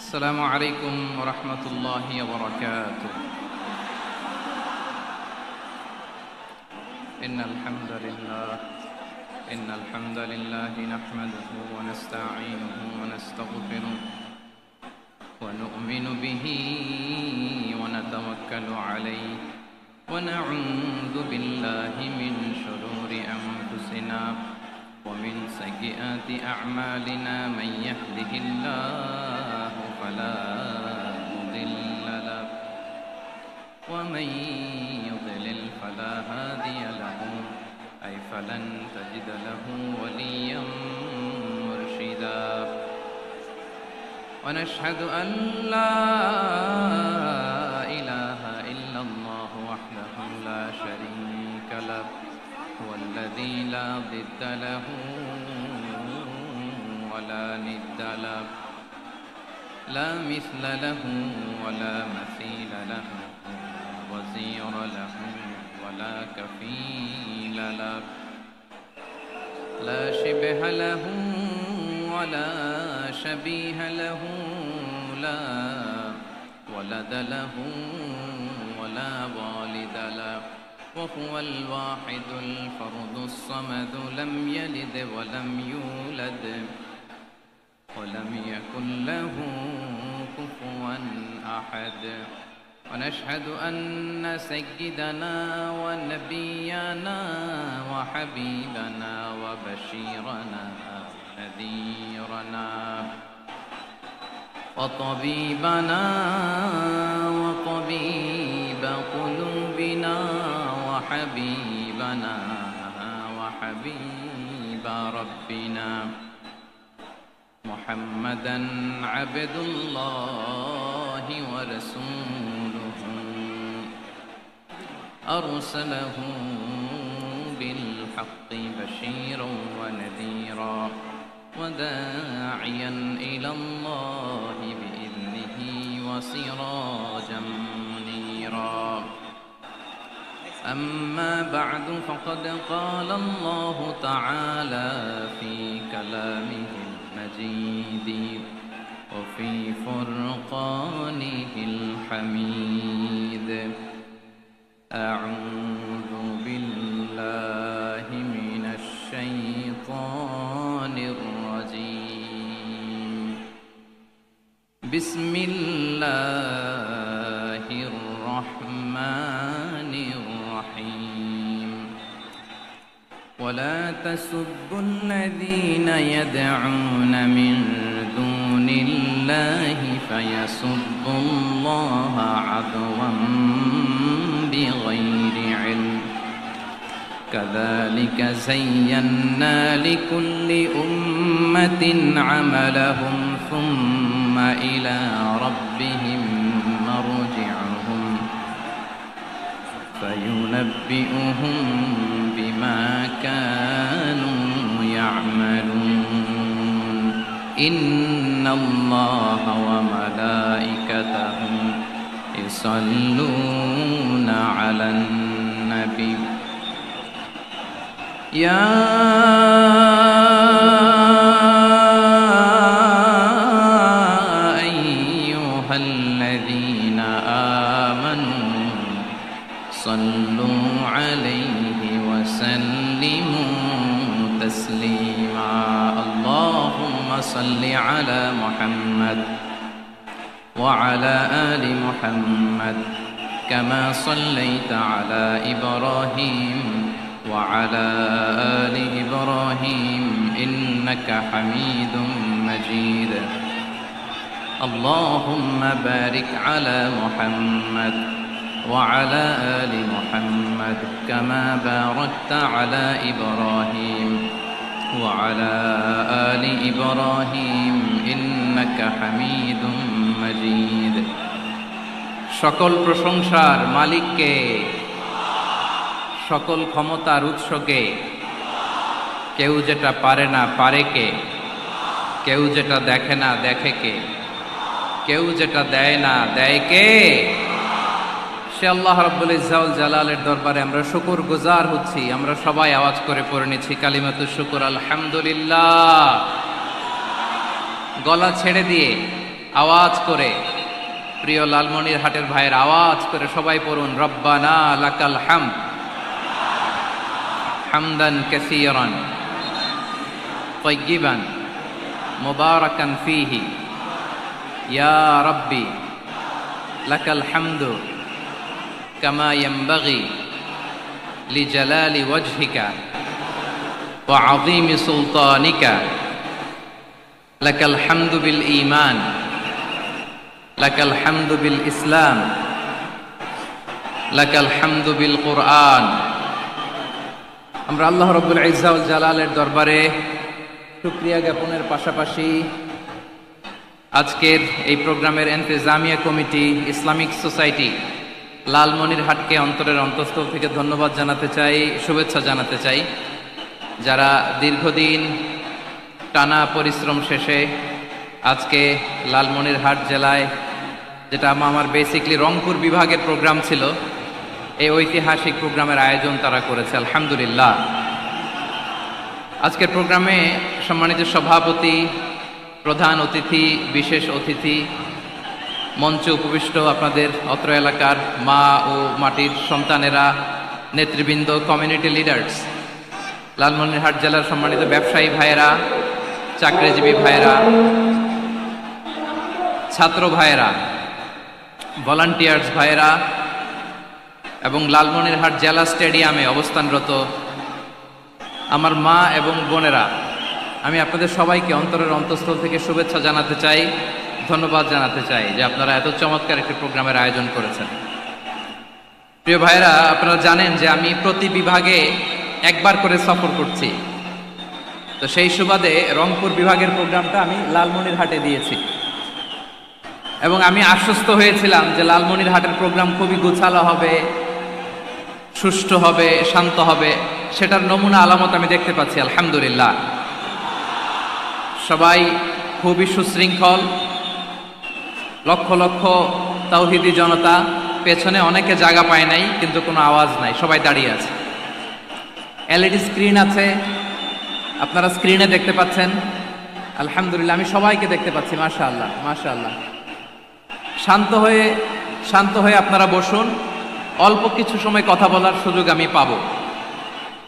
السلام عليكم ورحمة الله وبركاته. إن الحمد لله نحمده ونستعينه ونستغفره ونؤمن به ونتوكل عليه ونعوذ بالله من شرور أنفسنا ومن سيئات أعمالنا. من يهده الله فلا مضل له ومن يضلل فلا هادي له فلن تجد له وليا مرشدا. ونشهد أن لا إله إلا الله وحده لا شريك له هو الذي لا ضد له ولا ند له لا مثل له ولا مثيل له وزير له ولا كفيل له لا شبه له ولا شبيه له لا ولد له ولا والد له وهو الواحد الفرد الصمد لم يلد ولم يولد ولم يكن له كفوا أحد. ونشهد أن سيدنا ونبينا وحبيبنا وبشيرنا ونذيرنا وطبيبنا وطبيب قلوبنا وحبيبنا وحبيب ربنا محمدا عبد الله ورسوله أرسله بالحق بشيرا ونذيرا وداعيا إلى الله بإذنه وسراجا منيرا. أما بعد فقد قال الله تعالى في كلامه المجيد وفي فرقانه الحميد. أعوذ بالله من الشيطان الرجيم. بسم الله الرحمن الرحيم. ولا تسبوا الذين يدعون من دون الله فيسبوا الله عدوا بغير علم كذلك زينا لكل أمة عملهم ثم إلى ربهم مرجعهم فينبئهم بما كانوا يعملون. إن الله وملائكته يصلون على النبي يا أيها الذين آمنوا صلوا عليه وسلموا تسليما. اللهم صل على محمد وعلى آل محمد كما صليت على إبراهيم وعلى آل إبراهيم إنك حميد مجيد. اللهم بارك على محمد وعلى آل محمد كما باركت على إبراهيم وعلى آل إبراهيم إنك حميد مجيد. সকল প্রশংসার মালিককে, সকল ক্ষমতার উৎসকে। কেউ যেটা পারে না পারে কে, কেউ যেটা দেখে না দেখে কে, কেউ যেটা দেয় না দেয় কে? সে আল্লাহ রাব্বুল ইজ্জা ওয়াল জালালের দরবারে আমরা শুকর গুজার হচ্ছি। আমরা সবাই আওয়াজ করে পড়ে নিচ্ছি কালিমাতুশ শুকর আলহামদুলিল্লাহ। গলা ছেড়ে দিয়ে আওয়াজ করে, প্রিয় লালমনিরহাটের ভাইয়ের আওয়াজ করে সবাই পড়ুন, রব্বানা লাকাল হামদ হামদান কাসীরান তাইয়্যিবান মুবারাকান ফীহি ইয়া রাব্বি লাকাল হামদু কামা ইয়ানবাগি লিজালালি ওয়াজহিকা ওয়া আযীমি সুলতানিকা লাকাল হামদু বিল ঈমান লাকাল হামদু বিল ইসলাম লাকাল হামদু বিল কুরআন। আমরা আল্লাহ রাব্বুল ইজ্জা ওয়াল জালালের দরবারে শুকরিয়া জ্ঞাপনের পাশাপাশি আজকের এই প্রোগ্রামের ইন্তেজামিয়া কমিটি, ইসলামিক সোসাইটি লালমনিরহাটকে অন্তরের অন্তঃস্থল থেকে ধন্যবাদ জানাতে চাই, শুভেচ্ছা জানাতে চাই। যারা দীর্ঘদিন টানা পরিশ্রম শেষে আজকে লালমনিরহাট জেলায়, যেটা আমার বেসিকলি রংপুর বিভাগের প্রোগ্রাম ছিল, এই ঐতিহাসিক প্রোগ্রামের আয়োজন তারা করেছে, আলহামদুলিল্লাহ। আজকের প্রোগ্রামে সম্মানিত সভাপতি, প্রধান অতিথি, বিশেষ অতিথি, মঞ্চে উপবিষ্ট আপনাদের অত্র এলাকার মা ও মাটির সন্তানেরা, নেতৃবৃন্দ, কমিউনিটি লিডার্স, লালমনিরহাট জেলার সম্মানিত ব্যবসায়ী ভাইয়েরা, চাকরিজীবী ভাইয়েরা, ছাত্র ভাইয়েরা, ভলান্টিয়ার্স ভাইয়েরা এবং লালমনিরহাট জেলা স্টেডিয়ামে অবস্থানরত আমার মা এবং বোনেরা, আমি আপনাদের সবাইকে অন্তরের অন্তঃস্থল থেকে শুভেচ্ছা জানাতে চাই, ধন্যবাদ জানাতে চাই যে আপনারা এত চমৎকার একটি প্রোগ্রামের আয়োজন করেছেন। প্রিয় ভাইয়েরা, আপনারা জানেন যে আমি প্রতি বিভাগে একবার করে সফর করছি। তো সেই সুবাদে রংপুর বিভাগের প্রোগ্রামটা আমি লালমনিরহাটে দিয়েছি এবং আমি আশ্বস্ত হয়েছিলাম যে লালমনিরহাটের প্রোগ্রাম খুবই গোছালো হবে, সুষ্ঠু হবে, শান্ত হবে। সেটার নমুনা আলামত আমি দেখতে পাচ্ছি, আলহামদুলিল্লাহ। সবাই খুবই সুশৃঙ্খল, লক্ষ লক্ষ তাওহীদি জনতা, পেছনে অনেকে জায়গা পায় নাই কিন্তু কোনো আওয়াজ নাই, সবাই দাঁড়িয়ে আছে। এলইডি স্ক্রিন আছে, আপনারা স্ক্রিনে দেখতে পাচ্ছেন, আলহামদুলিল্লাহ। আমি সবাইকে দেখতে পাচ্ছি, মাশাআল্লাহ মাশাআল্লাহ। শান্ত হয়ে আপনারা বসুন, অল্প কিছু সময় কথা বলার সুযোগ আমি পাবো।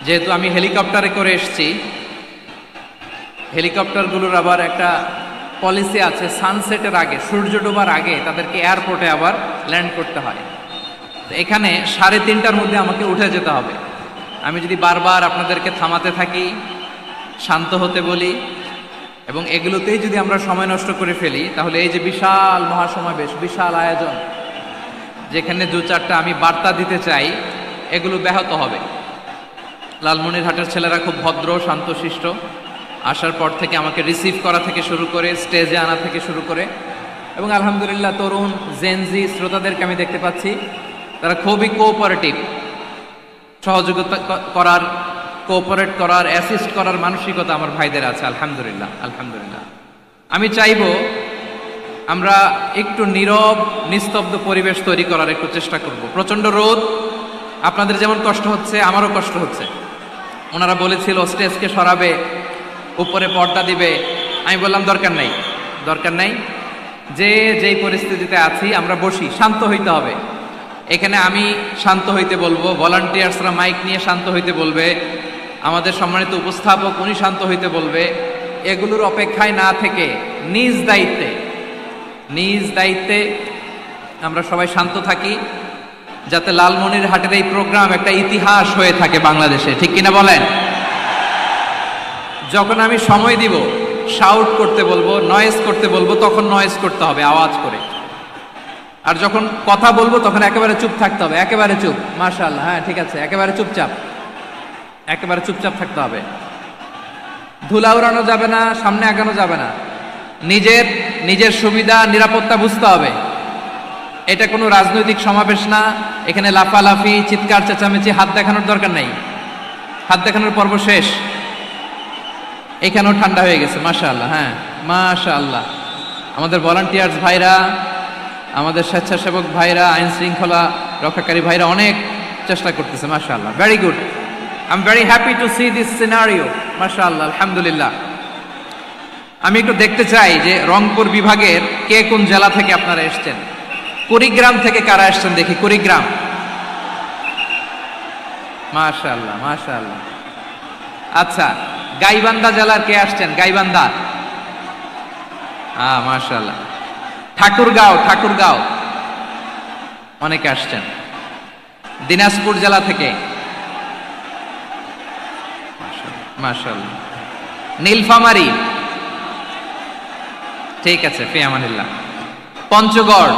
যেহেতু আমি হেলিকপ্টারে করে এসেছি, হেলিকপ্টারগুলোর আবার একটা পলিসি আছে, সানসেটের আগে, সূর্য ডোবার আগে তাদেরকে এয়ারপোর্টে আবার ল্যান্ড করতে হয়। তো এখানে 3:30টার মধ্যে আমাকে উঠে যেতে হবে। আমি যদি বারবার আপনাদেরকে থামাতে থাকি, শান্ত হতে বলি এবং এগুলোতেই যদি আমরা সময় নষ্ট করে ফেলি, তাহলে এই যে বিশাল মহাসমাবেশ, বিশাল আয়োজন, যেখানে 2-4টা আমি বার্তা দিতে চাই, এগুলো ব্যাহত হবে। লালমনিরহাটের ছেলেরা খুব ভদ্র, শান্তশিষ্ট। আসার পর থেকে আমাকে রিসিভ করা থেকে শুরু করে, স্টেজে আনা থেকে শুরু করে, এবং আলহামদুলিল্লাহ তরুণ জেনজি শ্রোতাদেরকে আমি দেখতে পাচ্ছি, তারা খুবই কোঅপারেটিভ। সহযোগিতা করার, কোঅপারেট করার, অ্যাসিস্ট করার মানসিকতা আমার ভাইদের আছে, আলহামদুলিল্লাহ আলহামদুলিল্লাহ। আমি চাইব আমরা একটু নীরব, নিস্তব্ধ পরিবেশ তৈরি করার একটু চেষ্টা করব। প্রচণ্ড রোদ, আপনাদের যেমন কষ্ট হচ্ছে আমারও কষ্ট হচ্ছে। ওনারা বলেছিল স্টেজকে সরাবে, উপরে পর্দা দিবে। আমি বললাম দরকার নাই, যেই পরিস্থিতিতে আছি আমরা বসি, শান্ত হইতে হবে। এখানে আমি শান্ত হইতে বলবো, ভলান্টিয়ার্সরা মাইক নিয়ে শান্ত হইতে বলবে, আমাদের সম্মানিত উপস্থাপক উনি শান্ত হইতে বলবে। এগুলোর অপেক্ষায় না থেকে নিজ দায়িত্বে আমরা সবাই শান্ত থাকি, যাতে লালমনিরহাটের এই প্রোগ্রাম একটা ইতিহাস হয়ে থাকে বাংলাদেশে, ঠিক কিনা বলেন? যখন আমি সময় দিব, শাউট করতে বলবো, নয়েজ করতে বলবো, তখন নয়েজ করতে হবে আওয়াজ করে। আর যখন কথা বলবো তখন একেবারে চুপ থাকতে হবে, একেবারে চুপ। মাশাআল্লাহ, হ্যাঁ ঠিক আছে, একেবারে চুপচাপ থাকতে হবে। ধুলা উড়ানো যাবে না, সামনে আগানো যাবে না। নিজের সুবিধা, নিরাপত্তা বুঝতে হবে। এটা কোনো রাজনৈতিক সমাবেশ না, এখানে লাফালাফি, চিৎকার চেঁচামেচি, হাত দেখানোর দরকার নাই। হাত দেখানোর পর্ব শেষ। এখানেও ঠান্ডা হয়ে গেছে, মাশাআল্লাহ, হ্যাঁ মাশাআল্লাহ। আমাদের ভলান্টিয়ার্স ভাইরা, আমাদের স্বেচ্ছাসেবক ভাইরা, আইন শৃঙ্খলা রক্ষাকারী ভাইরা অনেক চেষ্টা করতেছে, মাশাআল্লাহ, very good. I am very happy to C this scenario, মাশাআল্লাহ, আলহামদুলিল্লাহ। আমি একটু দেখতে চাই যে রংপুর বিভাগের কে কোন জেলা থেকে আপনারা এসেছেন। কুড়িগ্রাম থেকে কারা এসেছেন দেখি, কুড়িগ্রাম। মাশাআল্লাহ মাশাআল্লাহ। আচ্ছা, গাইবান্ধা জেলার কে আসছেন? গাইবান্ধা, মাশাআল্লাহ। ঠাকুরগাঁও অনেকে আসছেন। দিনাজপুর জেলা থেকে মাশাআল্লাহ। নীলফামারী, ঠিক আছে, ফি আমানিল্লাহ। পঞ্চগড়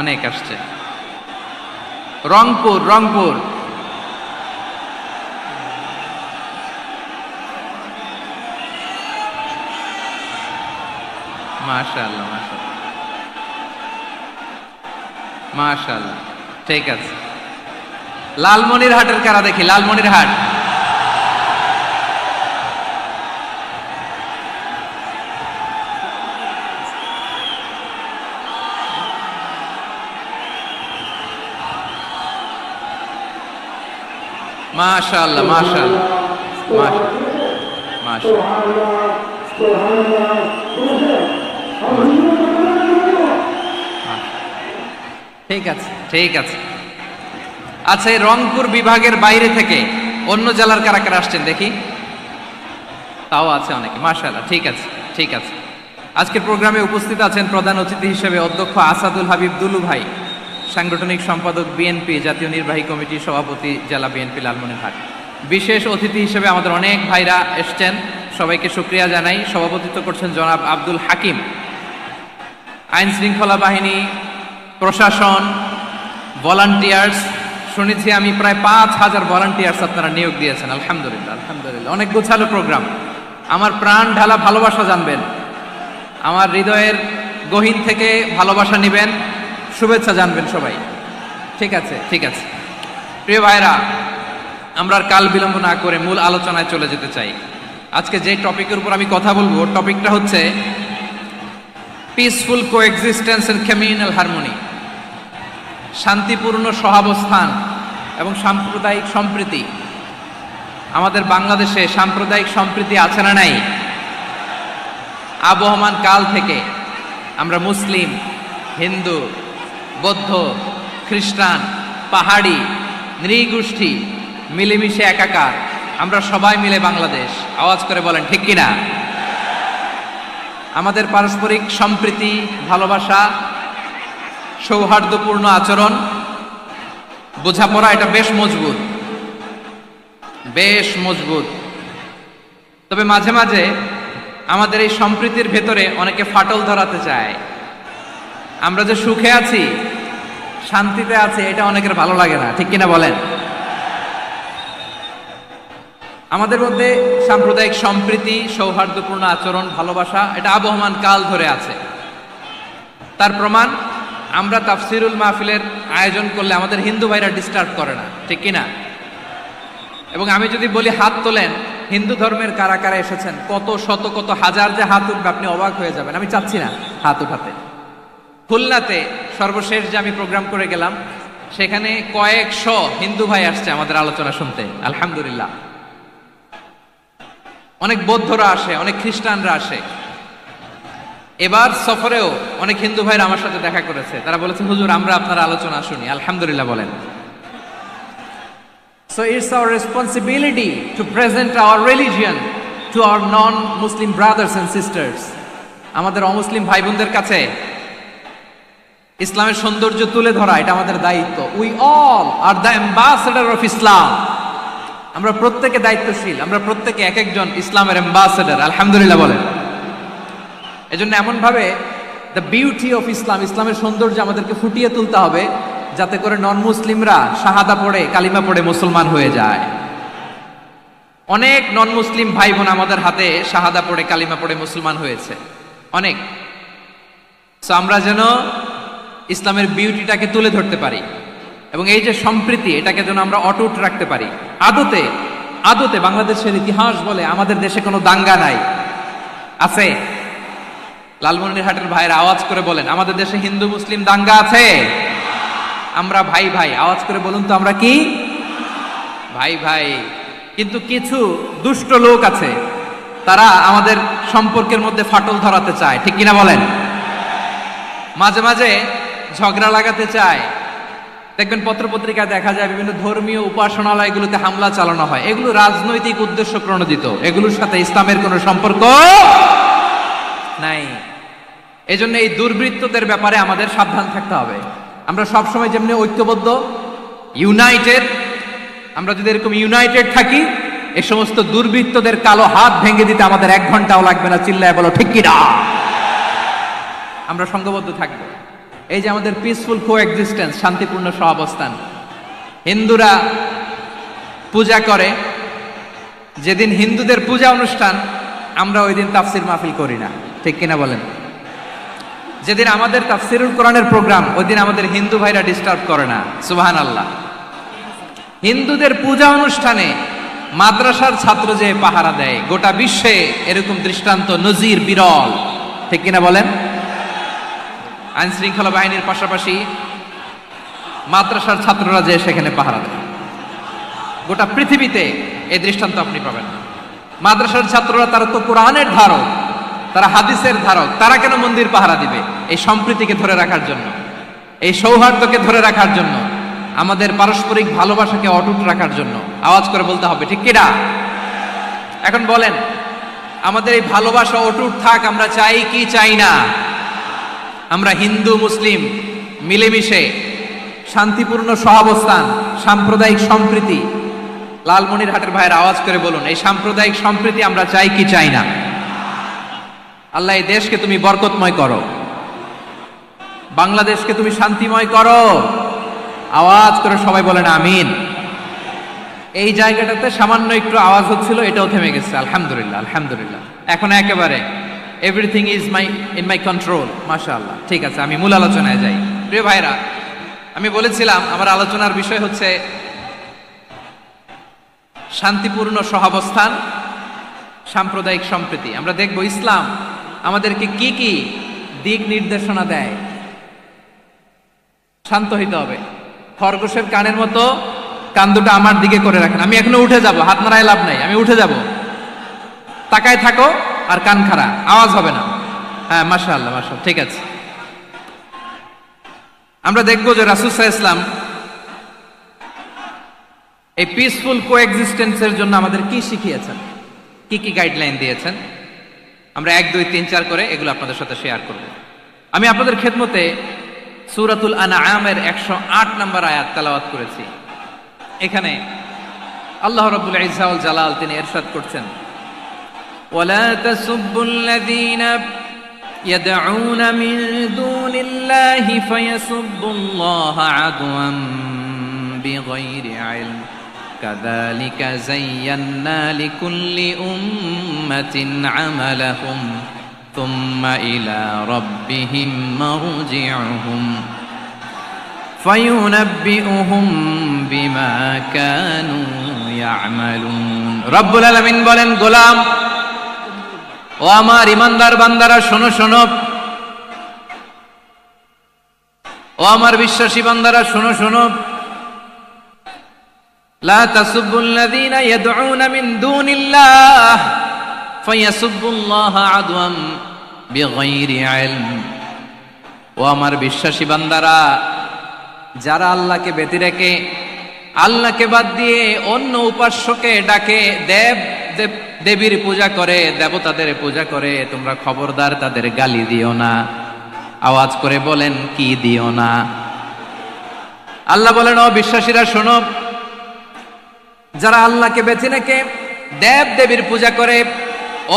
অনেক আসছে। রংপুর মাশাআল্লাহ মাশাআল্লাহ, ঠিক আছে। লালমনিরহাটের কারা দেখি, লালমনিরহাট। মাশাআল্লাহ মাশাআল্লাহ মাশাআল্লাহ। ঠিক আছে ঠিক আছে। আচ্ছা, এই রংপুর বিভাগের বাইরে থেকে অন্য জেলার কারা কারা আসছেন দেখি, তাও আছে অনেকে। মাশাআল্লাহ, ঠিক আছে ঠিক আছে। আজকের প্রোগ্রামে উপস্থিত আছেন প্রধান অতিথি হিসেবে অধ্যক্ষ আসাদুল হাবিব দুলু ভাই, সাংগঠনিক সম্পাদক বিএনপি, জাতীয় নির্বাহী কমিটির সভাপতি, জেলা বিএনপি লালমনিরহাট। বিশেষ অতিথি হিসেবে আমাদের অনেক ভাইরা এসছেন, সবাইকে শুকরিয়া জানাই। সভাপতিত্ব করছেন জনাব আব্দুল হাকিম। আইন শৃঙ্খলা বাহিনী, প্রশাসন, ভলান্টিয়ার্স, শুনেছি আমি প্রায় 5,000 ভলান্টিয়ার্স আপনারা নিয়োগ দিয়েছেন। আলহামদুলিল্লাহ আলহামদুলিল্লাহ, অনেক গোছালো প্রোগ্রাম। আমার প্রাণ ঢালা ভালোবাসা জানবেন, আমার হৃদয়ের গহীন থেকে ভালোবাসা নিবেন, শুভেচ্ছা জানবেন সবাই। ঠিক আছে ঠিক আছে। প্রিয় ভাইরা, আমরা আর কাল বিলম্ব না করে মূল আলোচনায় চলে যেতে চাই। আজকে যে টপিকের উপর আমি কথা বলবো, টপিকটা হচ্ছে peaceful coexistence and communal harmony, শান্তিপূর্ণ সহাবস্থান এবং সাম্প্রদায়িক সম্প্রীতি। আমাদের বাংলাদেশে সাম্প্রদায়িক সম্প্রীতি আছে না নাই? আবহমান কাল থেকে আমরা মুসলিম, হিন্দু, বৌদ্ধ, খ্রিস্টান, পাহাড়ি, নৃগোষ্ঠী মিলেমিশে একাকার, আমরা সবাই মিলে বাংলাদেশ। আওয়াজ করে বলেন ঠিক কিনা? আমাদের পারস্পরিক সম্প্রীতি, ভালোবাসা, সৌহার্দ্যপূর্ণ আচরণ, বোঝাপড়া, এটা বেশ মজবুত। তবে মাঝে মাঝে আমাদের এই সম্প্রীতির ভেতরে অনেকে ফাটল ধরাতে চায়। আমরা যে সুখে আছি, শান্তিতে আছি, এটা অনেকের ভালো লাগে না, ঠিক কিনা বলেন? আমাদের মধ্যে সাম্প্রদায়িক সম্প্রীতি, সৌহার্দ্যপূর্ণ আচরণ, ভালোবাসা, এটা আবহমান কাল ধরে আছে। তার প্রমাণ, আমরা তাফসিরুল মাহফিলের আয়োজন করলে আমাদের হিন্দু ভাইরা ডিস্টার্ব করে না, ঠিক কিনা? এবং আমি যদি বলি হাত তোলেন, হিন্দু ধর্মের কারা কারা এসেছেন, কত শত কত হাজার যে হাত উঠবে, আপনি অবাক হয়ে যাবেন। আমি চাচ্ছি না হাত উঠাতে। খুলনাতে সর্বশেষ যে আমি প্রোগ্রাম করে গেলাম, সেখানে কয়েকশো হিন্দু ভাই আসছে আমাদের আলোচনা শুনতে, আলহামদুলিল্লাহ। অনেক বৌদ্ধরা আসে, অনেক খ্রিস্টানরা আসে। এবার সফরেও অনেক হিন্দু ভাইরা আমার সাথে দেখা করেছে, তারা বলেছে হুজুর আমরা আপনার আলোচনা শুনি, আলহামদুলিল্লাহ বলেন। So it's our responsibility to present our religion to our non-Muslim brothers and sisters. আমাদের অমুসলিম ভাই বোনদের কাছে ইসলামের সৌন্দর্য তুলে ধরা, এটা আমাদের দায়িত্ব। We all are the ambassador of Islam. আমরা প্রত্যেকে দায়িত্বশীল, আমরা প্রত্যেকে এক একজন ইসলামের অ্যাম্বাসেডর, আলহামদুলিল্লাহ বলেন। এজন্য এমন ভাবে দ্য বিউটি অফ ইসলাম, ইসলামের সৌন্দর্য আমাদেরকে ফুটিয়ে তুলতে হবে, যাতে করে নন মুসলিমরা শাহাদা পড়ে, কালিমা পড়ে মুসলমান হয়ে যায়। অনেক নন মুসলিম ভাই বোন আমাদের হাতে শাহাদা পড়ে, কালিমা পড়ে মুসলমান হয়েছে, অনেক। সো আমরা যেন ইসলামের বিউটিটাকে তুলে ধরতে পারি, এবং এই যে সম্প্রীতি, এটাকে যেন আমরা অটুট রাখতে পারি। আদতে বাংলাদেশের ইতিহাস বলে আমাদের দেশে কোনো দাঙ্গা নাই, আছে? লালমনিরহাটের ভাইয়ের আওয়াজ করে বলেন, আমাদের দেশে হিন্দু মুসলিম দাঙ্গা আছে? আমরা ভাই ভাই, আওয়াজ করে বলুন তো, আমরা কি ভাই ভাই? কিন্তু কিছু দুষ্ট লোক আছে তারা আমাদের সম্পর্কের মধ্যে ফাটল ধরাতে চায়, ঠিক কিনা বলেন? মাঝে মাঝে ঝগড়া লাগাতে চায়। দেখবেন পত্রপত্রিকায় দেখা যায় বিভিন্ন ধর্মীয় উপাসনালয়গুলোতে হামলা চালানো হয়। এগুলো রাজনৈতিক উদ্দেশ্য প্রণোদিত, এগুলোর সাথে ইসলামের কোনো সম্পর্ক নাই। এজন্য এই দুর্বৃত্তদের ব্যাপারে আমাদের সাবধান থাকতে হবে। আমরা সবসময় যেমনি ঐক্যবদ্ধ, ইউনাইটেড, আমরা যদি এরকম ইউনাইটেড থাকি, এই সমস্ত দুর্বৃত্তদের কালো হাত ভেঙে দিতে আমাদের 1 ঘন্টাও লাগবে না। চিল্লায় বলো ঠিক কিনা? আমরা সংঘবদ্ধ থাকবো। এই যে আমাদের পিসফুল কোএক্সিস্টেন্স, শান্তিপূর্ণ সহাবস্থান। হিন্দুরা পূজা করে, যেদিন হিন্দুদের পূজা অনুষ্ঠান আমরা ওই দিন তাফসির মাহফিল করি না, ঠিক কিনা বলেন? যেদিন আমাদের তাফসিরুল কোরআনের প্রোগ্রাম, ওই দিন আমাদের হিন্দু ভাইরা ডিস্টার্ব করে না। সুবহানাল্লাহ। হিন্দুদের পূজা অনুষ্ঠানে মাদ্রাসার ছাত্র যে পাহারা দেয়, গোটা বিশ্বে এরকম দৃষ্টান্ত নজির বিরল, ঠিক কিনা বলেন? আইন শৃঙ্খলা বাহিনীর পাশাপাশি মাদ্রাসার ছাত্ররা যে সেখানে পাহারা দেয়, গোটা পৃথিবীতে এই দৃষ্টান্ত আপনি পাবেন না। মাদ্রাসার ছাত্ররা, তারা তো কোরআনের ধারক, তারা হাদিসের ধারক, তারা কেন মন্দির পাহারা দিবে? এই সম্প্রীতিকে ধরে রাখার জন্য, এই সৌহার্দ্যকে ধরে রাখার জন্য, আমাদের পারস্পরিক ভালোবাসাকে অটুট রাখার জন্য। আওয়াজ করে বলতে হবে, ঠিক কিনা? এখন বলেন, আমাদের এই ভালোবাসা অটুট থাক, আমরা চাই কি চাই না? আমরা হিন্দু মুসলিম মিলেমিশে শান্তিপূর্ণ সহাবস্থান, সাম্প্রদায়িক সম্প্রীতি। লালমনিরহাটের ভাইয়ের আওয়াজ করে বলুন, এই সাম্প্রদায়িক সম্প্রীতি আমরা চাই কি চাই না? আল্লাহ এই দেশকে তুমি বরকতময় করো, বাংলাদেশকে তুমি শান্তিময় করো। আওয়াজ করে সবাই বলেন আমিন। এই জায়গাটাতে সামান্য একটু আওয়াজ হচ্ছিল, এটাও থেমে গেছে। আলহামদুলিল্লাহ, আলহামদুলিল্লাহ। এখন একেবারে everything is in my control. মাশাআল্লাহ। ঠিক আছে, আমি মূল আলোচনায় যাই। প্রিয় ভাইরা, আমি বলেছিলাম আমার আলোচনার বিষয় হচ্ছে শান্তিপূর্ণ সহাবস্থান, সাম্প্রদায়িক সম্প্রীতি। আমরা দেখব ইসলাম আমাদেরকে কি কি দিক নির্দেশনা দেয়। শান্ত হইতে হবে। খরগোশের কানের মতো কান দুটো আমার দিকে করে রাখেন। আমি এখনো উঠে যাব, হাত নাড়ায় লাভ নাই, আমি উঠে যাব। তাকায় থাকো আর কান খাড়া, আওয়াজ হবে না। হ্যাঁ, মাশাআল্লাহ, মাশাআল্লাহ, ঠিক আছে। আমরা দেখব যে রাসূল সাল্লাল্লাহু আলাইহি ওয়াসাল্লাম এই পিসফুল কোএক্সিস্টেন্সের জন্য আমাদের কি শিখিয়েছেন, কি কি গাইডলাইন দিয়েছেন। আমরা 1, 2, 3, 4 করে এগুলো আপনাদের সাথে শেয়ার করব। আমি আপনাদের খেদমতে সূরাতুল আনআমের 108 নম্বর আয়াত তেলাওয়াত করেছি। এখানে আল্লাহ রাব্বুল ইজ্জা ওয়াল জালাল তিনি ইরশাদ করছেন, ওয়ালা তাসুব্বুল্লাযীনা ইয়াদউনা মিন দুনিল্লাহি ফায়াসুব্বুল্লাহা আদওয়ান বিগাইরি ইলম কাযালিকা যায়্যান্না লিকুল্লি উম্মাতিন আমালাহুম থুম্মা ইলা রাব্বিহিম মারজিউহুম ফায়ুনাব্বিউহুম বিমা কানু ইয়ামালুন। রব্বুল আলামিন বলেন, গোলাম ও আমার ইমানদার বান্দারা, শোনো শোনো। ও আমার বিশ্বাসী বান্দারা, শোনো শোনো। লা তাসুব্বুল্লাযীনা ইয়াদউনা মিন দুনিল্লাহ ফায়াসুব্বুল্লাহা আদওয়ান বিগাইরি ইলম। ও আমার বিশ্বাসী বান্দারা, যারা আল্লাহকে ব্যতি রেখে, আল্লাহকে বাদ দিয়ে অন্য উপাস্যকে ডাকে, দেবীর পূজা করে, দেবতাদের পূজা করে, তোমরা খবরদার তাদের গালি দিও না। আওয়াজ করে বলেন, কি দিও না? আল্লাহ বলেন, ও বিশ্বাসীরা শোনো, যারা আল্লাহকে বেছে রেখে দেব দেবীর পূজা করে,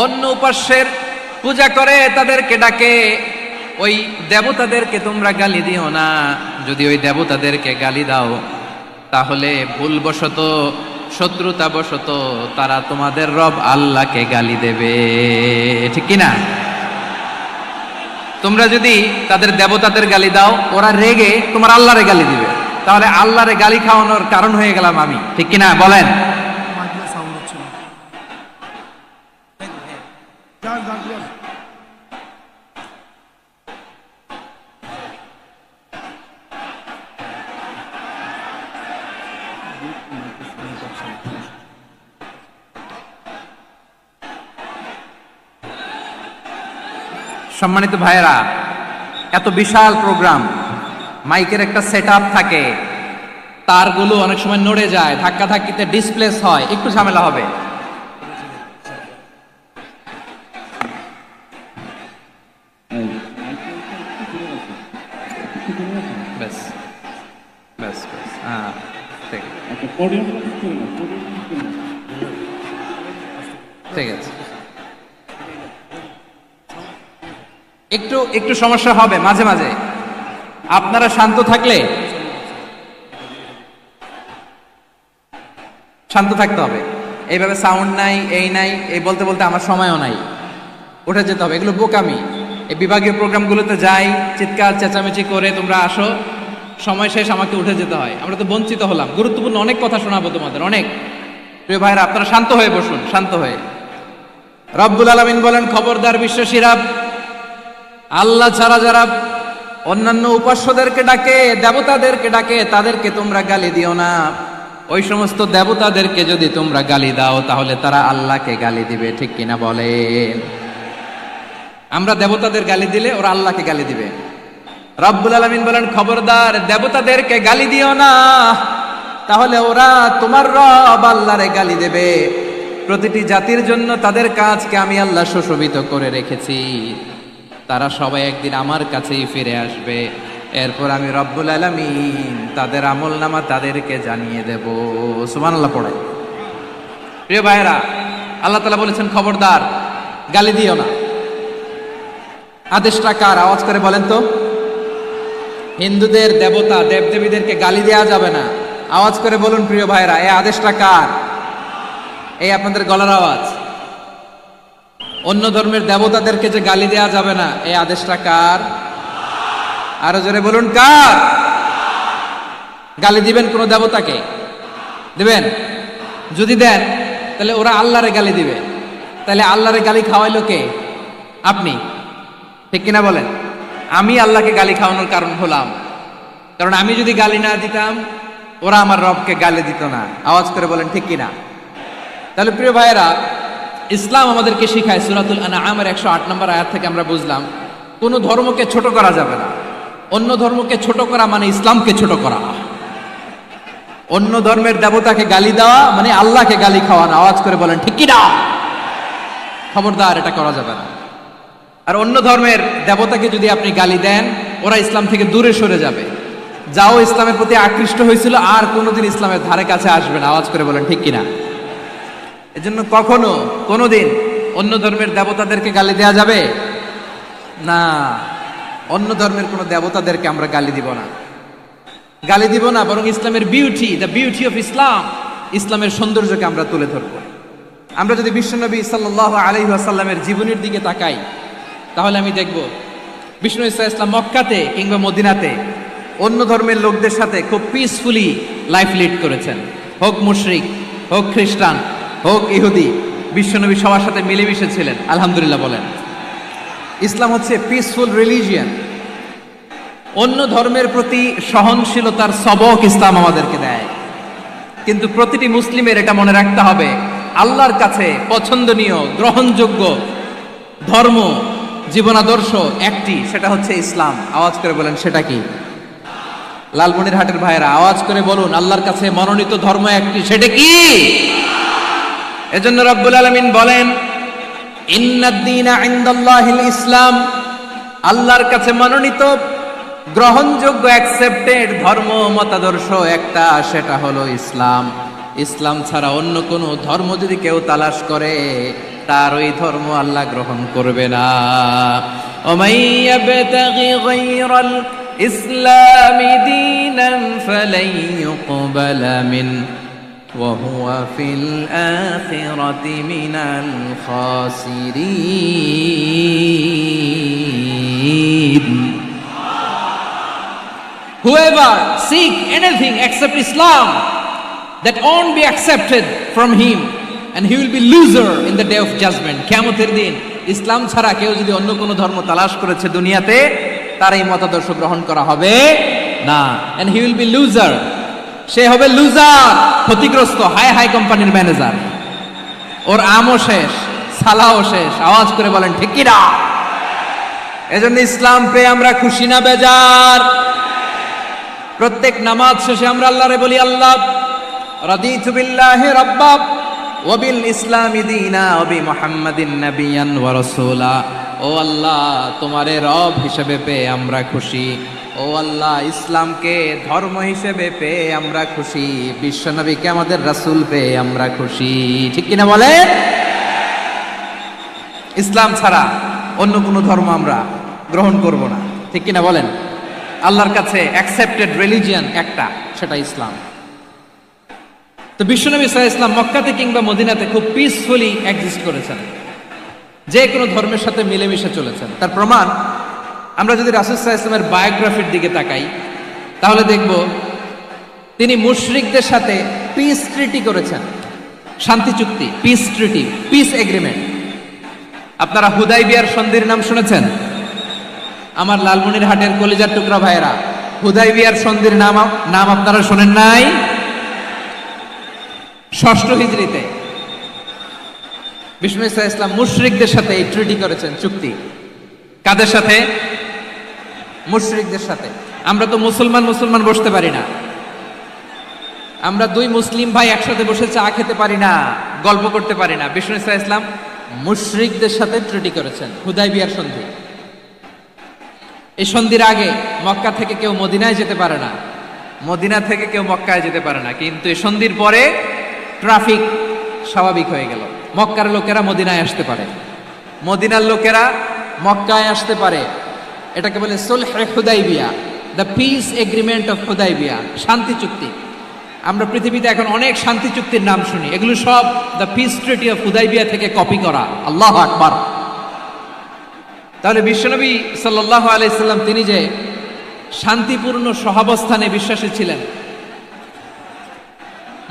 অন্য উপাস্যের পূজা করে, তাদেরকে ডাকে, ওই দেবতাদেরকে তোমরা গালি দিও না। যদি ওই দেবতাদেরকে গালি দাও, তাহলে ভুলবশত, শত্রুতাবশত তারা তোমাদের রব আল্লাহকে গালি দেবে, ঠিক কিনা? তোমরা যদি তাদের দেবতাদের গালি দাও, ওরা রেগে তোমার আল্লাহরে গালি দিবে, তাহলে আল্লাহরে গালি খাওয়ানোর কারণ হয়ে গেলাম আমি, ঠিক কিনা বলেন? সম্মানিত ভাইয়েরা, এত বিশাল প্রোগ্রাম, মাইকের একটা সেটআপ থাকে, তারগুলো অনেক সময় নড়ে যায়, ধাক্কা ধাক্কিতে ডিসপ্লেস হয়, একটু ঝামেলা হবে। ব্যাস ব্যাস ব্যাস, হ্যাঁ ঠিক ঠিক আছে। একটু একটু সমস্যা হবে মাঝে মাঝে, আপনারা শান্ত থাকলে, শান্ত থাকতে হবে। এইভাবে সাউন্ড নাই, এই নাই, এই বলতে বলতে আমার সময়ও নাই, উঠে যেতে হবে, এগুলো বোকামি। এই বিভাগীয় প্রোগ্রামগুলোতে যাই, চিৎকার চেঁচামেচি করে তোমরা আসো, সময় শেষ, আমাকে উঠে যেতে হয়, আমরা তো বঞ্চিত হলাম। গুরুত্বপূর্ণ অনেক কথা শোনাবো তোমাদের, অনেক। প্রিয় ভাইরা, আপনারা শান্ত হয়ে বসুন, শান্ত হয়ে। রব্বুল আলামিন বলেন, খবরদার বিশ্বাসীরা, আল্লাহ ছাড়া যারা অন্যান্য উপাস্যদেরকে ডাকে, দেবতাদেরকে ডাকে, তাদেরকে তোমরা গালি দিও না। ওই সমস্ত দেবতাদেরকে যদি তোমরা গালি দাও, তাহলে তারা আল্লাহকে গালি দিবে, ঠিক কিনা বলেন? আমরা দেবতাদের গালি দিলে ওরা আল্লাহকে গালি দিবে। রব্বুল আলামিন বলেন, খবরদার দেবতাদেরকে গালি দিও না, তাহলে ওরা তোমার রব আল্লাহরে গালি দেবে। প্রতিটি জাতির জন্য তাদের কাজকে আমি আল্লাহ সুশোভিত করে রেখেছি, তারা সবাই একদিন আমার কাছেই ফিরে আসবে। এরপর আমি রব্বুল আলামিন তাদের আমলনামা তাদেরকে জানিয়ে দেব। সুবহানাল্লাহ পড়ে। প্রিয় ভাইয়েরা, আল্লাহ তাআলা বলেছেন, খবরদার গালি দিও না। আদেশটা কার? আওয়াজ করে বলেন তো। হিন্দুদের দেবতা দেবদেবীদেরকে গালি দেওয়া যাবে না, আওয়াজ করে বলুন প্রিয় ভাইয়েরা, এই আদেশটা কার? এই আপনাদের গলার আওয়াজ। অন্য ধর্মের দেবতাদেরকে যে গালি দেওয়া যাবে না, এই আদেশটা কার? আরো জোরে বলুন, কার? গালি দিবেন কোন দেবতাকে? দিবেন? যদি দেন তাহলে ওরা আল্লাহরে গালি দিবে, তাহলে আল্লাহরে গালি খাওয়াইলো কে? আপনি, ঠিক কিনা বলেন? আমি আল্লাহকে গালি খাওয়ানোর কারণ হলাম, কারণ আমি যদি গালি না দিতাম, ওরা আমার রবকে গালি দিত না। আওয়াজ করে বলেন ঠিক কিনা? তাহলে প্রিয় ভাইয়েরা, ইসলাম আমাদেরকে শিখায়, সূরাতুল আনআমের 108 নম্বর আয়াত থেকে আমরা বুঝলাম, কোন ধর্মকে ছোট করা যাবে না। অন্য ধর্মকে ছোট করা মানে ইসলামকে ছোট করা। অন্য ধর্মের দেবতাকে গালি দেওয়া মানে আল্লাহকে গালি খাওয়ানো। আওয়াজ করে বলেন ঠিক কিনা? খবরদার, এটা করা যাবে না। আর অন্য ধর্মের দেবতাকে যদি আপনি গালি দেন, ওরা ইসলাম থেকে দূরে সরে যাবে। যাও ইসলামের প্রতি আকৃষ্ট হয়েছিল, আর কোনোদিন ইসলামের ধারে কাছে আসবে না। আওয়াজ করে বলেন ঠিক কিনা? এজন্য কখনো কোনোদিন অন্য ধর্মের দেবতাদেরকে গালি দেয়া যাবে না। অন্য ধর্মের কোনো দেবতাদেরকে আমরা গালি দিব না, গালি দিব না, বরং ইসলামের beauty, the beauty of Islam, ইসলামের সৌন্দর্যকে আমরা তুলে ধরব। আমরা যদি বিশ্বনবী সাল্লাল্লাহু আলাইহি ওয়াসাল্লামের জীবনের দিকে তাকাই, তাহলে আমি দেখব বিষ্ণু ইসলাম মক্কাতে কিংবা মদিনাতে অন্য ধর্মের লোকদের সাথে খুব পিসফুলি লাইফ লিড করেছেন। হোক মুশরিক, হোক খ্রিস্টান, হোক ইহুদি, বিশ্বনবী সবার সাথে মিলেমিশে ছিলেন। আলহামদুলিল্লাহ বলেন। ইসলাম হচ্ছে পিসফুল রিলিজিয়ান। অন্য ধর্মের প্রতি সহনশীলতার সবক ইসলাম আমাদেরকে দেয়। কিন্তু প্রতিটি মুসলিমের এটা মনে রাখতে হবে, আল্লাহর কাছে পছন্দনীয় গ্রহণযোগ্য ধর্ম, জীবনাদর্শ একটি, সেটা হচ্ছে ইসলাম। আওয়াজ করে বলেন সেটা কি? লালমনিরহাটের ভাইয়েরা আওয়াজ করে বলুন, আল্লাহর কাছে মনোনীত ধর্ম একটি, সেটা কি? এজন্য রব্বুল আলামিন বলেন, ইন্নাদ-দীনা ইনদাল্লাহিল ইসলাম, আল্লাহর কাছে মনোনীত গ্রহণযোগ্য অ্যাকসেপ্টেড ধর্ম মতাদর্শ একটা, সেটা হলো ইসলাম। ইসলাম ছাড়া অন্য কোনো ধর্ম যদি কেউ তালাশ করে, তার ওই ধর্ম আল্লাহ গ্রহণ করবে না। ওমাইয়াবতাগি গায়রাল ইসলামি দীনান ফালাই ইউকবালা মিন ওয়া হুয়া ফিল আখিরাতি মিনাল খাসিরিন। Whoever seek anything except Islam, that won't be accepted from him, and he will be loser in the day of judgment. কিয়ামতের দিন ইসলাম ছাড়া কেউ যদি অন্য কোনো ধর্ম তালাশ করেছে দুনিয়াতে, তার এই মতাদর্শ গ্রহণ করা হবে না। and he will be loser, সে হবে লুজার, ক্ষতিগ্রস্ত, হাই হাই কোম্পানির ম্যানেজার। ওর আমও শেষ, সালাও শেষ। আওয়াজ করে বলেন ঠিক কি না? এজন্য ইসলাম পেয়ে আমরা খুশি না বেজার? প্রত্যেক নামাজ শেষে আমরা আল্লাহরে বলি, আল্লাহ রাদিতু বিল্লাহি রাব্বা ওয়া বিল ইসলামি দীনা ওয়া বি মুহাম্মাদিন নাবিয়ান ওয়া রাসূলা। ও আল্লাহ, তোমারে রব হিসেবে পেয়ে আমরা খুশি। ও আল্লাহ, ইসলামকে ধর্ম হিসেবে পেয়ে আমরা খুশি। বিশ্বনবীকে আমাদের রাসূল পেয়ে আমরা খুশি। ঠিক কিনা বলেন? ইসলাম ছাড়া অন্য কোনো ধর্ম আমরা গ্রহণ করব না। ঠিক কিনা বলেন? আল্লাহর কাছে অ্যাকসেপ্টেড রিলিজিয়ন একটা, সেটা ইসলাম। তো বিশ্বনবী সাল্লাল্লাহু আলাইহি ওয়াসাল্লাম মক্কাতে কিংবা মদিনাতে খুব পিসফুলি এক্সিস্ট করেছেন, যে কোনো ধর্মের সাথে মিলেমিশে চলেছেন। তার প্রমাণ আমরা যদি রাসূল সাল্লাল্লাহু আলাইহি ওয়াসাল্লামের বায়োগ্রাফির দিকে তাকাই, তাহলে দেখব তিনি মুশরিকদের সাথে পিস ট্রিটি করেছেন, শান্তি চুক্তি, পিস ট্রিটি, পিস এগ্রিমেন্ট। আপনারা হুদাইবিয়ার সন্ধির নাম শুনেছেন? আমার লালমনিরহাটের কলিজার টুকরা ভাইয়েরা, হুদাইবিয়ার সন্ধির নাম আপনারা শোনেন নাই? ষষ্ঠ হিজরিতে বিষ্ণু ঈসা ইসলাম মুশরিকদের সাথে এই ট্রিটি করেছেন, চুক্তি। কাদের সাথে? মুশরিকদের সাথে। আমরা তো মুসলমান বসতে পারি না। আমরা দুই মুসলিম ভাই একসাথে বসে চা খেতে পারি না, গল্প করতে পারি না। বিষ্ণু ঈসা ইসলাম মুশরিকদের সাথে ট্রিটি করেছেন, হুদাইবিয়ার সন্ধি। এই সন্ধির আগে মক্কা থেকে কেউ মদিনায় যেতে পারে না, মদিনা থেকে কেউ মক্কায় যেতে পারে না। কিন্তু এই সন্ধির পরে ট্রাফিক স্বাভাবিক হয়ে গেল। মক্কার লোকেরা মদিনায় আসতে পারে, মদিনার লোকেরা মক্কায় আসতে পারে। এটাকে বলে সুলহে Hudaybiyyah, the peace agreement of Hudaybiyyah, শান্তি চুক্তি। আমরা পৃথিবীতে এখন অনেক শান্তি চুক্তির নাম শুনি, এগুলো সব the piece treaty of Hudaibiya থেকে কপি করা। আল্লাহু আকবার। তাহলে বিশ্বনবী সাল্লাল্লাহু আলাইহি সাল্লাম তিনি যে শান্তিপূর্ণ সহাবস্থানে বিশ্বাসী ছিলেন,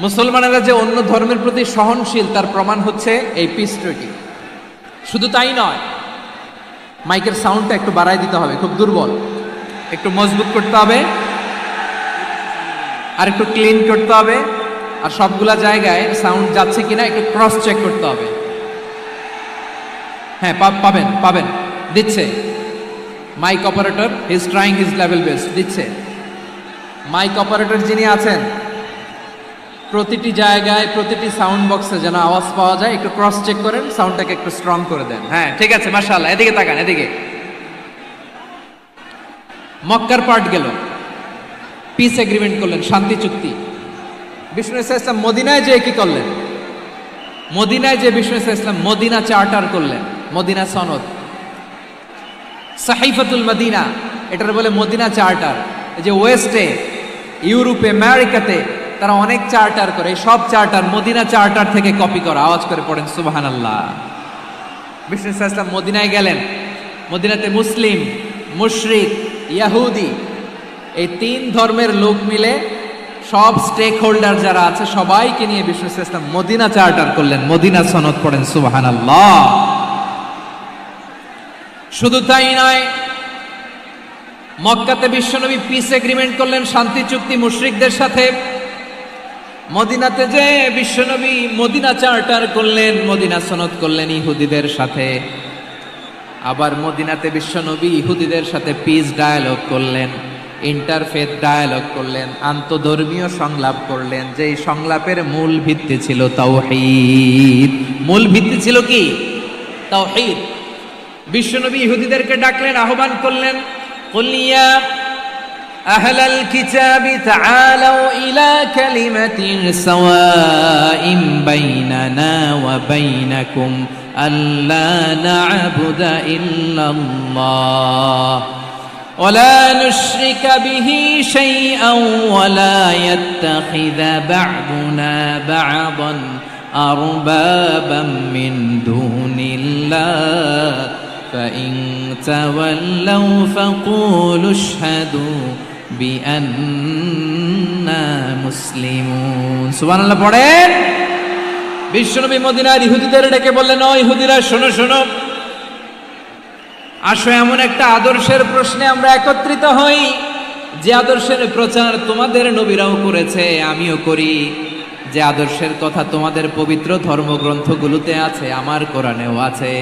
মুসলমানেরা যে অন্য ধর্মের প্রতি সহনশীল, তার প্রমাণ হচ্ছে এই পিস ট্রিটি। শুধু তাই নয়, মাইকের সাউন্ডটা একটু বাড়াই দিতে হবে, খুব দুর্বল, একটু মজবুত করতে হবে, আর একটু ক্লিন করতে হবে, আর সবগুলা জায়গায় সাউন্ড যাচ্ছে কিনা একটু ক্রস চেক করতে হবে। হ্যাঁ, পাবেন দিচ্ছে mike operator, he is trying his level best, দিচ্ছে। মাইক অপারেটর যিনি আছেন, প্রতিটি জায়গায় প্রতিটি সাউন্ড বক্সে যেন আওয়াজ পাওয়া যায়, একটু ক্রস চেক করেন, সাউন্ডটাকে একটু স্ট্রং করে দেন। হ্যাঁ, ঠিক আছে, মাশাআল্লাহ। এদিকে তাকান, এদিকে। মক্কার পার্ট গেল, পিস এগ্রিমেন্ট করলেন, শান্তি চুক্তি। বিষ্ণু ঈসা ইসলাম মদিনায় যে কি করলেন? মদিনায় যে বিষ্ণু ঈসা ইসলাম মদিনা চার্টার করলেন, মদিনা সনদ, সাহিফাতুল মদিনা, এটার বলে মদিনা চার্টার। এই যে ওয়েস্টে, ইউরোপে, আমেরিকাতে তারা অনেক চার্টার করে, সব চার্টার মদিনা চার্টার থেকে কপি করা। আওয়াজ করে পড়েন সুবহানাল্লাহ। বিষ্ণু ঈসা ইসলাম মদিনায় গেলেন, মদিনাতে মুসলিম, মুশরিক, ইয়াহুদি, এই তিন ধর্মের লোক মিলে সব স্টেক হোল্ডার যারা আছে সবাইকে নিয়ে বিষ্ণু ঈসা ইসলাম মদিনা চার্টার করলেন, মদিনা সনদ। পড়েন সুবহানাল্লাহ। শুধু তাই নয়, মক্কাতে বিশ্বনবী পিস এগ্রিমেন্ট করলেন, শান্তি চুক্তি মুশরিকদের সাথে। মদিনাতে যে বিশ্বনবী মদিনা চার্টার করলেন, মদিনা সনদ করলেন ইহুদিদের সাথে। আবার মদিনাতে বিশ্বনবী ইহুদিদের সাথে পিস ডায়ালগ করলেন, ইন্টারফেথ ডায়ালগ করলেন, আন্তধর্মীয় সংলাপ করলেন, যেই সংলাপের মূল ভিত্তি ছিল তাওহীদ। মূল ভিত্তি ছিল কি? তাওহীদ। বিশ্বনবী ইহুদিদেরকে ডাকলেন, আহ্বান করলেন, কুল ইয়া আহলাল কিতাবি তাআলাউ ইলা কালিমাতিন সাওয়াইন বাইনানা ওয়া বাইনাকুম আল্লা না'বুদা ইল্লাল্লাহ ওয়া লা নুশরিকা বিহি শাইআন ওয়া লা ইয়াত্তাখিযা বা'দুনা বা'দান আরবাবাম মিন দুনিল্লাহ فإن تولوا فقولوا اشهدوا بأننا مسلمون। সুবহানাল্লাহ পড়েন। বিশ্বনবী মদিনার ইহুদিদের ডেকে বললেন, ও ইহুদিরা, শোনো শোনো, আসো এমন একটা আদর্শের প্রশ্নে আমরা একত্রিত হই, যে আদর্শের প্রচার তোমাদের নবীরাও করেছে, আমিও করি, যে আদর্শের কথা তোমাদের পবিত্র ধর্মগ্রন্থগুলোতে আছে, আমার কোরআনেও আছে,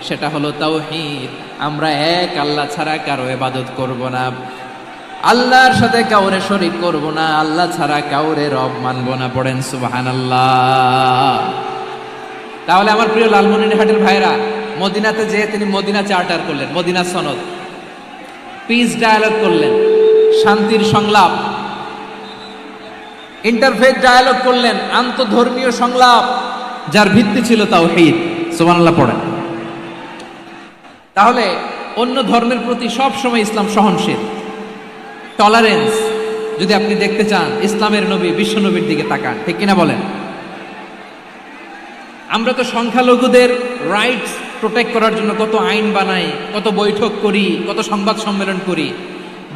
সেটা হলো তাওহীদ। আমরা এক আল্লাহ ছাড়া কারো ইবাদত করব না, আল্লাহর সাথে কাউরে শরীক করব না, আল্লাহ ছাড়া কাউরে রব মানব না। পড়েন সুবহানাল্লাহ। তাহলে আমার প্রিয় লালমনিরহাটের ভাইরা, মদিনাতে যেয়ে তিনি মদিনা চার্টার করলেন, মদিনা সনদ, পিস ডায়ালগ করলেন, শান্তির সংলাপ, ইন্টারফেথ ডায়ালগ করলেন, আন্তধর্মীয় সংলাপ, যার ভিত্তি ছিল তাওহীদ। সুবহানাল্লাহ পড়েন। তাহলে অন্য ধর্মের প্রতি সব সময় ইসলাম সহনশীল, টলারেন্স। যদি আপনি দেখতে চান ইসলামের নবী বিশ্ব নবীর দিকে তাকান, ঠিক কিনা বলেন? আমরা তো সংখ্যালঘুদের রাইটস প্রোটেক্ট করার জন্য কত আইন বানাই, কত বৈঠক করি, কত সংবাদ সম্মেলন করি।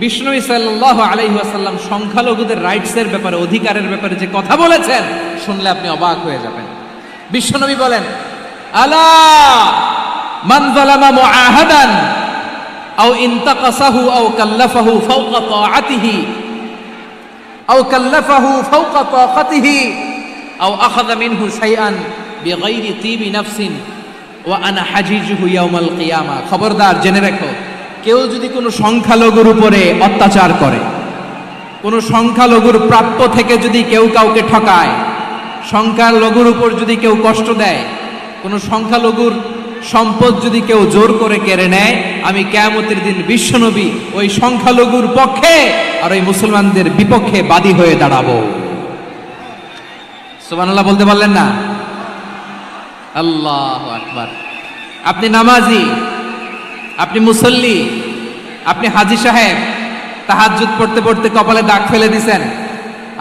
বিষ্ণু সাল্লাল্লাহু আলাইহি ওয়াসাল্লাম সংখ্যালঘুদের রাইটসের ব্যাপারে, অধিকারের ব্যাপারে যে কথা বলেছেন, শুনলে আপনি অবাক হয়ে যাবেন। বিশ্বনবী বলেন, আলা মান যালামা মুআহাদান আও ইনতাকাসাহু আও কাল্লাফাহু ফাওকা তাআতিহি আও কাল্লাফাহু ফাওকা তাকাতিহি আও আখাযা মিনহু শাইআন বিগাইরি তিবি নাফসিন ওয়া আনা হাজিজুহু ইয়াউমাল কিয়ামা। খবরদার, জেনে রাখো, কেউ যদি কোনো সংখ্যালঘুর উপরে অত্যাচার করে, কোনো সংখ্যালঘুর প্রাপ্য থেকে যদি কেউ কাউকে ঠকায়, সংখ্যালঘুর উপর যদি কেউ কষ্ট দেয়, কোনো সংখ্যালঘুর সম্পদ যদি কেউ জোর করে কেড়ে নেয়, আমি কিয়ামতের দিন বিশ্বনবী ওই সংখ্যালঘুর পক্ষে আর ওই মুসলমানদের বিপক্ষে বাদী হয়ে দাঁড়াবো। সুবহানাল্লাহ বলতে পারলেন না? আল্লাহু আকবার। আপনি নামাজি, আপনি মুসল্লি, আপনি হাজী সাহেব, তাহাজ্জুদ পড়তে পড়তে কপালে দাগ ফেলে দিছেন,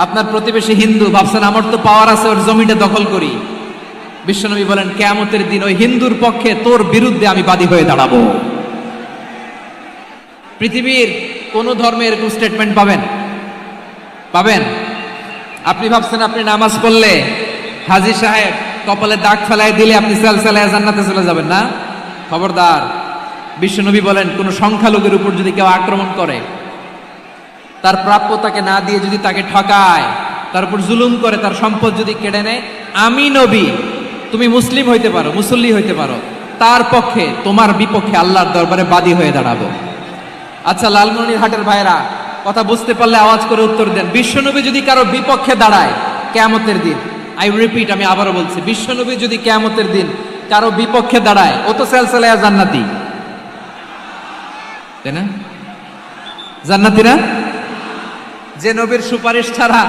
আপনার প্রতিবেশী হিন্দু, ভাবছেন আমার তো পাওয়ার আছে, ওর জমিটা দখল করি। বিশ্বনবী বলেন, কিয়ামতের দিন ওই হিন্দুর পক্ষে তোর বিরুদ্ধে আমি বাদী হয়ে দাঁড়াবো। পৃথিবীর কোন ধর্মে এরকম স্টেটমেন্ট পাবেন? পাবেন? আপনি ভাবছেন আপনি নামাজ পড়লে হাজী সাহেব কপালে দাগ ফেলায় দিলে আপনি সালসালায় জান্নাতে চলে যাবেন না? খবরদার। বিশ্বনবী বলেন, কোন সংখ্যালঘুর উপর যদি কেউ আক্রমণ করে, তার প্রাপ্য তাকে না দিয়ে যদি তাকে ঠকায়, তার উপর জুলুম করে, তার সম্পদ যদি কেড়ে নেয়, আমি নবী, তুমি মুসলিম হইতে পারো, মুসল্লি হইতে পারো, তার পক্ষে, তোমার বিপক্ষে আল্লাহর দরবারে বাদী হয়ে দাঁড়াবো। আচ্ছা লালমনিরহাটের ভাইরা, কথা বুঝতে পারলে আওয়াজ করে উত্তর দেন। বিশ্বনবী যদি কারো বিপক্ষে দাঁড়ায় কিয়ামতের দিন, আই রিপিট, আমি আবারও বলছি, বিশ্বনবী যদি কিয়ামতের দিন কারো বিপক্ষে দাঁড়ায়, ও তো সালসালায়া জান্নাতি, তাই না? জান্নাতি না? যে নবীর সুপারিশ ছাড়া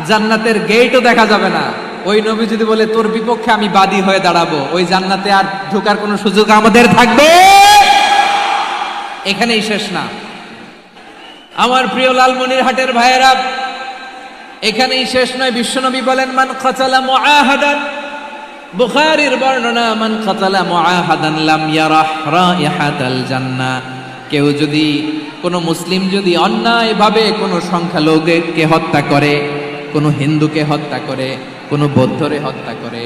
জান্নাতের গেটও দেখা যাবে না, ওই নবী যদি বলে তোর বিপক্ষে আমি বাদী হয়ে দাঁড়াবো, ওই জান্নাতে আর ঢোকার কোনো সুযোগ আমাদের থাকবে? এখানেই শেষ না আমার প্রিয় লালমনিরহাটের ভাইয়েরা, এখানেই শেষ নয়। বিশ্বনবী বলেন, মান কাতালা মুআহাদান, বুখারীর বর্ণনা, মান কাতালা মুআহাদান লাম ইয়ারাহ রাইহাতাল জান্নাহ। কেউ যদি, কোনো মুসলিম যদি অন্যায়ভাবে কোনো সংখ্যালঘুকে হত্যা করে, কোনো হিন্দুকে হত্যা করে, কোনো বৌদ্ধরে হত্যা করে,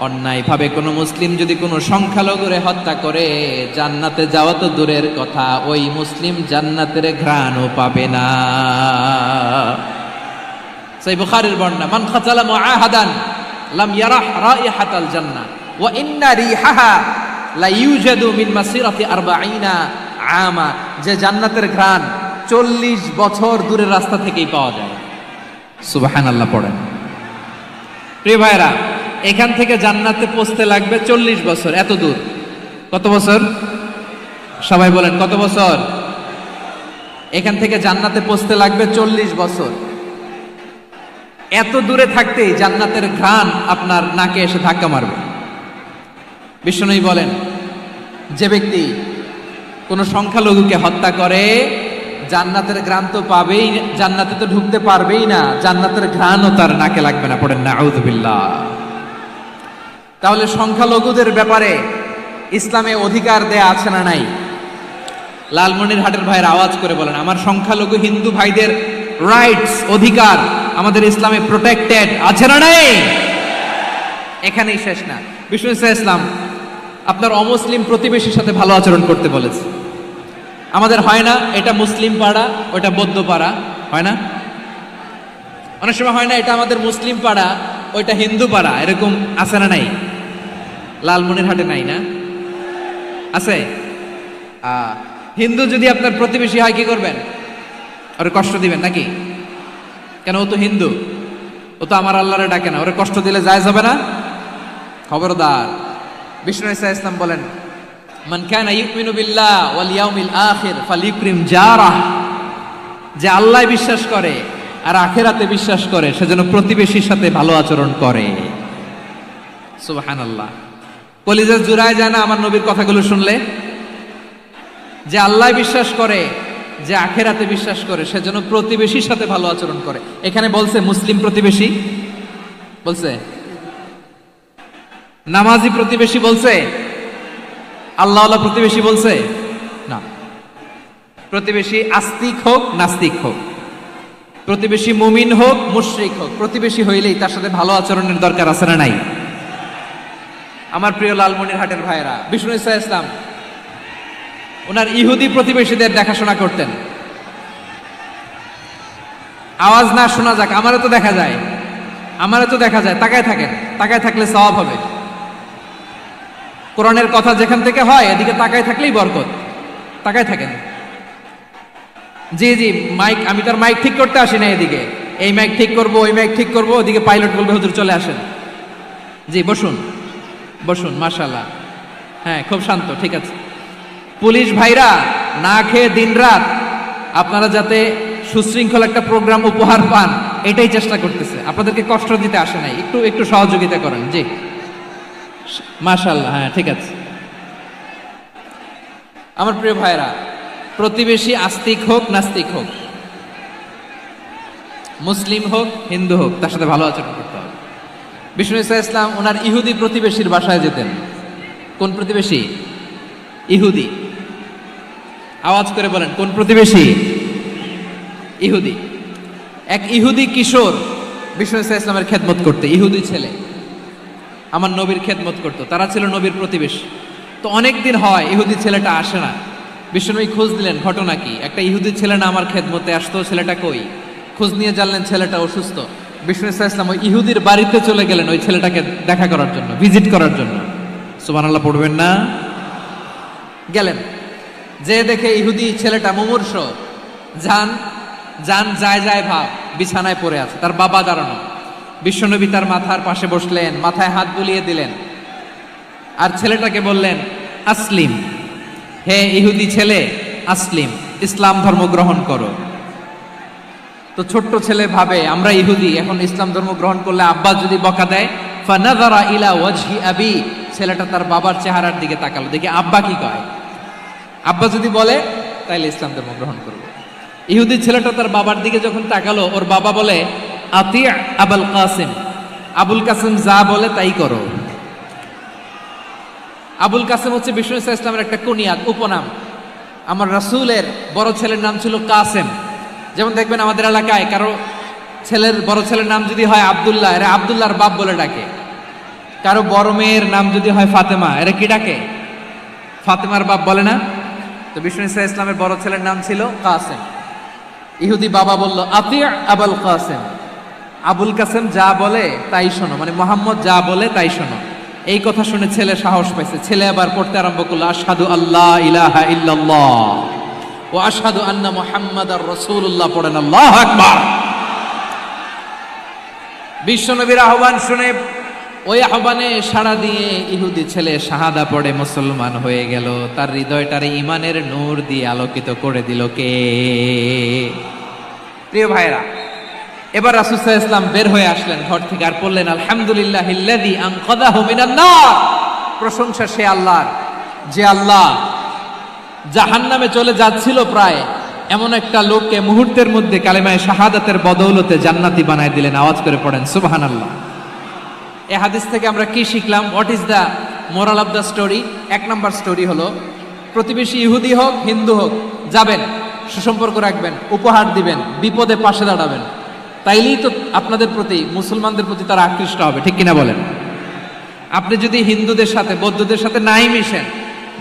অন্যায়ভাবে কোনো মুসলিম যদি কোনো সংখ্যালঘুরে হত্যা করে, জান্নাতে যাওয়া তো দূরের কথা, ওই মুসলিম জান্নাতের ঘ্রাণও পাবে না। সেই বুখারীর বর্ণনা, মান কাতালা মুআহাদান লাম ইয়ারাহ রাইহাতাল জান্নাহ ওয়া ইন্না রিহাহা লা ইউজাদু মিন মাসিরাতি 40 আমা। যে জান্নাতের ঘ্রাণ 40 বছর দূরের রাস্তা থেকেই পাওয়া যায়। সুবহানাল্লাহ পড়েন। প্রিয় ভাইরা, এখান থেকে জান্নাতে পৌঁছতে লাগবে 40 বছর। এত দূর, কত বছর? সবাই বলেন কত বছর? এখান থেকে জান্নাতে পৌঁছতে লাগবে 40 বছর। এত দূরে থাকতেই জান্নাতের ঘ্রাণ আপনার নাকে এসে ধাক্কা মারবে। বিষ্ণুই বলেন, যে ব্যক্তি কোন সংখ্যালঘুকে হত্যা করে, জান্নাতের ঘ্রাণ তো পাবেই, জান্নাতে তো ঢুকতে পারবেই না, জান্নাতের ঘ্রাণও তার নাকে লাগবে না। পড়েন নাউযুবিল্লাহ। তাহলে সংখ্যালঘুদের ব্যাপারে ইসলামে অধিকার দেয়া আছে না নাই? লালমনিরহাটের ভাইয়ের আওয়াজ করে বলেন, আমার সংখ্যালঘু হিন্দু ভাইদের রাইটস, অধিকার আমাদের ইসলামে প্রোটেক্টেড আছে না নাই? এখানেই শেষ না। বিষ্ণু ইসলাম আপনার অমুসলিম প্রতিবেশীর সাথে ভালো আচরণ করতে বলেছে। আমাদের হয় না, এটা মুসলিম পাড়া, ওটা বৌদ্ধ পাড়া, হয় না? অনেক সময় হয় না, এটা আমাদের মুসলিম পাড়া, ওইটা হিন্দু পাড়া, এরকম আছে না নাই? লালমনিরহাটে নাই না? আছে? হিন্দু যদি আপনার প্রতিবেশী হয় কি করবেন? ওরে কষ্ট দিবেন নাকি? কেন, ও তো হিন্দু, ও তো আমার আল্লাহরে ডাকে না, ওরে কষ্ট দিলে জায়েজ হবে না? খবরদার। বিষ্ণু ঈসা ইসলাম বলেন, মান কানা ইউমিনু বিল্লাহ ওয়াল ইয়াউমিল আখির ফালিউকরিম জারাহ, যে আল্লাহ বিশ্বাস করে আর আখিরাতে বিশ্বাস করে সে যেন প্রতিবেশীর সাথে ভালো আচরণ করে। সুবহানাল্লাহ। কলিজা জুড়ায় যায় না আমার নবীর কথাগুলো শুনলে? যে আল্লাহ বিশ্বাস করে, যে আখিরাতে বিশ্বাস করে সে যেন প্রতিবেশীর সাথে ভালো আচরণ করে। এখানে বলছে মুসলিম প্রতিবেশী, বলছে নামাজি প্রতিবেশী, বলছে আল্লাহওয়ালা প্রতিবেশী, বলছে না। প্রতিবেশী আস্তিক হোক নাস্তিক হোক, প্রতিবেশী মুমিন হোক মুশরিক হোক, প্রতিবেশী হইলেই তার সাথে ভালো আচরণের দরকার আছে না নাই? আমার প্রিয় লালমনিরহাটের ভাইয়েরা, বিষ্ণু ঈসা ইসলাম ওনার ইহুদি প্রতিবেশীদের দেখাশোনা করতেন। আওয়াজ না শোনা যাক, আমারও তো দেখা যায়, আমারও তো দেখা যায়। তাকায় থাকেন, তাকায় থাকলে সওয়াব হবে। কোরআনের কথা যেখান থেকে হয় এদিকে তাকায় থাকলেই বরকত। তাকায় থাকেন। জি জি, মাইক, আমি তার মাইক ঠিক করতে আসি না এদিকে, এই মাইক ঠিক করব, ওই মাইক ঠিক করব, ওদিকে পাইলট বলবে হুজুর চলে আসেন। জি বসুন, বসুন, মাশাআল্লাহ। হ্যাঁ, খুব শান্ত, ঠিক আছে। পুলিশ ভাইরা না খেয়ে দিনরাত আপনারা যাতে সুশৃঙ্খল একটা প্রোগ্রাম উপহার পান এটাই চেষ্টা করতেছে, আপনাদেরকে কষ্ট দিতে আসে নাই। একটু একটু সহযোগিতা করেন। জি মাশাআল্লাহ, হ্যাঁ ঠিক আছে। আমার প্রিয় ভাইরা, প্রতিবেশী আস্তিক হোক নাস্তিক হোক, মুসলিম হোক হিন্দু হোক, তার সাথে ভালো আচরণ করতে হবে। বিষ্ণু ঈসা ইসলাম ওনার ইহুদি প্রতিবেশীর বাসায় যেতেন। কোন প্রতিবেশী? ইহুদি। আওয়াজ করে বলেন, কোন প্রতিবেশী? ইহুদি। এক ইহুদি কিশোর বিষ্ণু ঈসা ইসলামের খেদমত করতে, ইহুদি ছেলে আমার নবীর খেদমত করতো, তারা ছিল নবীর প্রতিবেশী। তো অনেক দিন হয় ইহুদি ছেলেটা আসে না। বিষ্ণুনবী খোঁজ দিলেন, ঘটনা কি? একটা ইহুদি ছেলে না আমার খেদমতে আসতো, ছেলেটা কই? খোঁজ নিয়ে জানলেন ছেলেটা অসুস্থ। বিষ্ণু ঈসা ইসলাম ওই ইহুদির বাড়িতে চলে গেলেন ওই ছেলেটাকে দেখা করার জন্য, ভিজিট করার জন্য। সুবহানাল্লাহ পড়বেন না? গেলেন, যে দেখে ইহুদি ছেলেটা মুমূর্ষ, জান জান যায় যায় ভাব, বিছানায় পড়ে আছে, তার বাবা দাঁড়ানো। বিশ্বনবী তার মাথার পাশে বসলেন, মাথায় হাত বুলিয়ে দিলেন, আর ছেলেটাকে বললেন আসলিম, হে ইহুদি ছেলে আসলিম, ইসলাম ধর্ম গ্রহণ করো। তো ছোট্ট ছেলে ভাবে আমরা ইহুদি, এখন ইসলাম ধর্ম গ্রহণ করলে আব্বা যদি বকা দেয়। ফানাযারা ইলা ওয়াজহি আবি, ছেলেটা তার বাবার চেহারার দিকে তাকালো, দেখি আব্বা কি কয়। আব্বা যদি বলে তাইলে ইসলাম ধর্ম গ্রহণ করবো। ইহুদি ছেলেটা তার বাবার দিকে যখন তাকালো, ওর বাবা বলে আতি আবুল কাসিম, আবুল কাসিম যা বলে তাই করো। আবুল কাসিম হচ্ছে বিষ্ণু ঈসা ইসলামের একটা কুনিয়াত, উপনাম। আমার রাসূলের বড় ছেলের নাম ছিল কাসেম। যেমন দেখবেন আমাদের এলাকায় কারো ছেলের বড় ছেলের নাম যদি হয় আব্দুল্লাহ, এরা আব্দুল্লাহর বাপ বলে ডাকে। কারো বড় মেয়ের নাম যদি হয় ফাতেমা, এরা কি ডাকে? ফাতেমার বাপ বলে না? তো বিষ্ণু ঈসা ইসলামের বড় ছেলের নাম ছিল কাসেম। ইহুদি বাবা বলল আতি আবুল কাসেম, আবুল কাসেম যা বলে তাই শোনো, মানে মোহাম্মদ যা বলে তাই শোনো। এই কথা শুনে ছেলে সাহস পাইছে, ছেলে আবার পড়তে আরম্ভ করলো আশহাদু আল্লাহ ইলাহা ইল্লাল্লাহ ও আশহাদু আন্না মুহাম্মাদার রাসূলুল্লাহ, পড়েন আল্লাহু আকবার। বিশ্বনবীর আহ্বান শুনে ওই আহ্বানে সাড়া দিয়ে ইহুদি ছেলে শাহাদা পড়ে মুসলমান হয়ে গেল। তার হৃদয়টারে ইমানের নূর দিয়ে আলোকিত করে দিল কে? প্রিয় ভাইরা, এবার রাসূল সাল্লাল্লাহু আলাইহি ওয়াসাল্লাম বের হয়ে আসলেন ঘর থেকে, আর বললেন আলহামদুলিল্লাহিল্লাযী আনকাযাহু মিনান নার, প্রশংসা সে আল্লাহর যে আল্লাহ জাহান্নামে চলে যাচ্ছিল প্রায় এমন একটা লোককে মুহূর্তের মধ্যে কালেমায়ে শাহাদাতের বদৌলতে জান্নাতি বানায় দিলেন। আওয়াজ করে পড়েন সুবহানাল্লাহ। এই হাদিস থেকে আমরা কি শিখলাম? What is the moral of the story? এক নাম্বার স্টোরি হলো, প্রতিবেশী ইহুদি হোক হিন্দু হোক, যাবেন, সুসম্পর্ক রাখবেন, উপহার দিবেন, বিপদে পাশে দাঁড়াবেন, তাইলেই তো আপনাদের প্রতি, মুসলমানদের প্রতি তারা আকৃষ্ট হবে, ঠিক কিনা বলেন? আপনি যদি হিন্দুদের সাথে বৌদ্ধদের সাথে নাই মিশেন,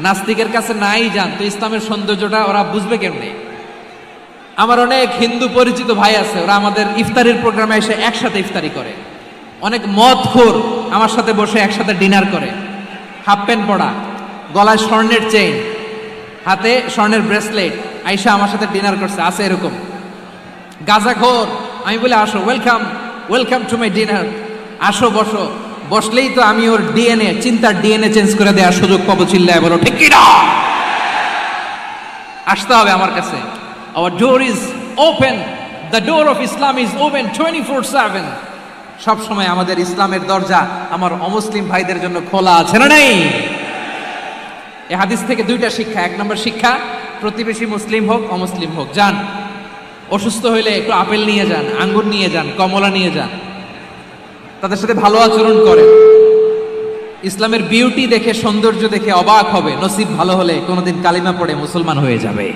নাস্তিকের কাছে নাই যান, তো ইসলামের সৌন্দর্যটা ওরা বুঝবে কেমনে? আমার অনেক হিন্দু পরিচিত ভাই আছে, ওরা আমাদের ইফতারির প্রোগ্রামে এসে একসাথে ইফতারি করে। অনেক মদখোর আমার সাথে বসে একসাথে ডিনার করে, হাফ প্যান্ট পরা, গলায় স্বর্ণের চেইন, হাতে স্বর্ণের ব্রেসলেট, আইসা আমার সাথে ডিনার করছে, আছে এরকম গাঁজাখোর। আমি বলে আসো, welcome welcome to my dinner, আসো বসো। বসলেই তো আমি ওর ডিএনএ, চিন্তার ডিএনএ চেঞ্জ করে দেওয়ার সুযোগ পাবো। চিল্লায় বলো ঠিক কি না? আসতে হবে আমার কাছে। Hour door is open, the door of Islam is open 24/7। সব সময় আমাদের ইসলামের দরজা আমার অমুসলিম ভাইদের জন্য খোলা আছে না নেই? এই হাদিস থেকে দুইটা শিক্ষা। এক নম্বর শিক্ষা, প্রতিবেশী মুসলিম হোক অমুসলিম হোক, যান। অসুস্থ হইলে একটু আপেল নিয়ে যান, আঙ্গুর নিয়ে যান, কমলা নিয়ে যান, তাদের সাথে ভালো আচরণ করেন। ইসলামের বিউটি দেখে, সৌন্দর্য দেখে অবাক হবে, নসিব ভালো হলে কোনোদিন কালিমা পড়ে মুসলমান হয়ে যাবে।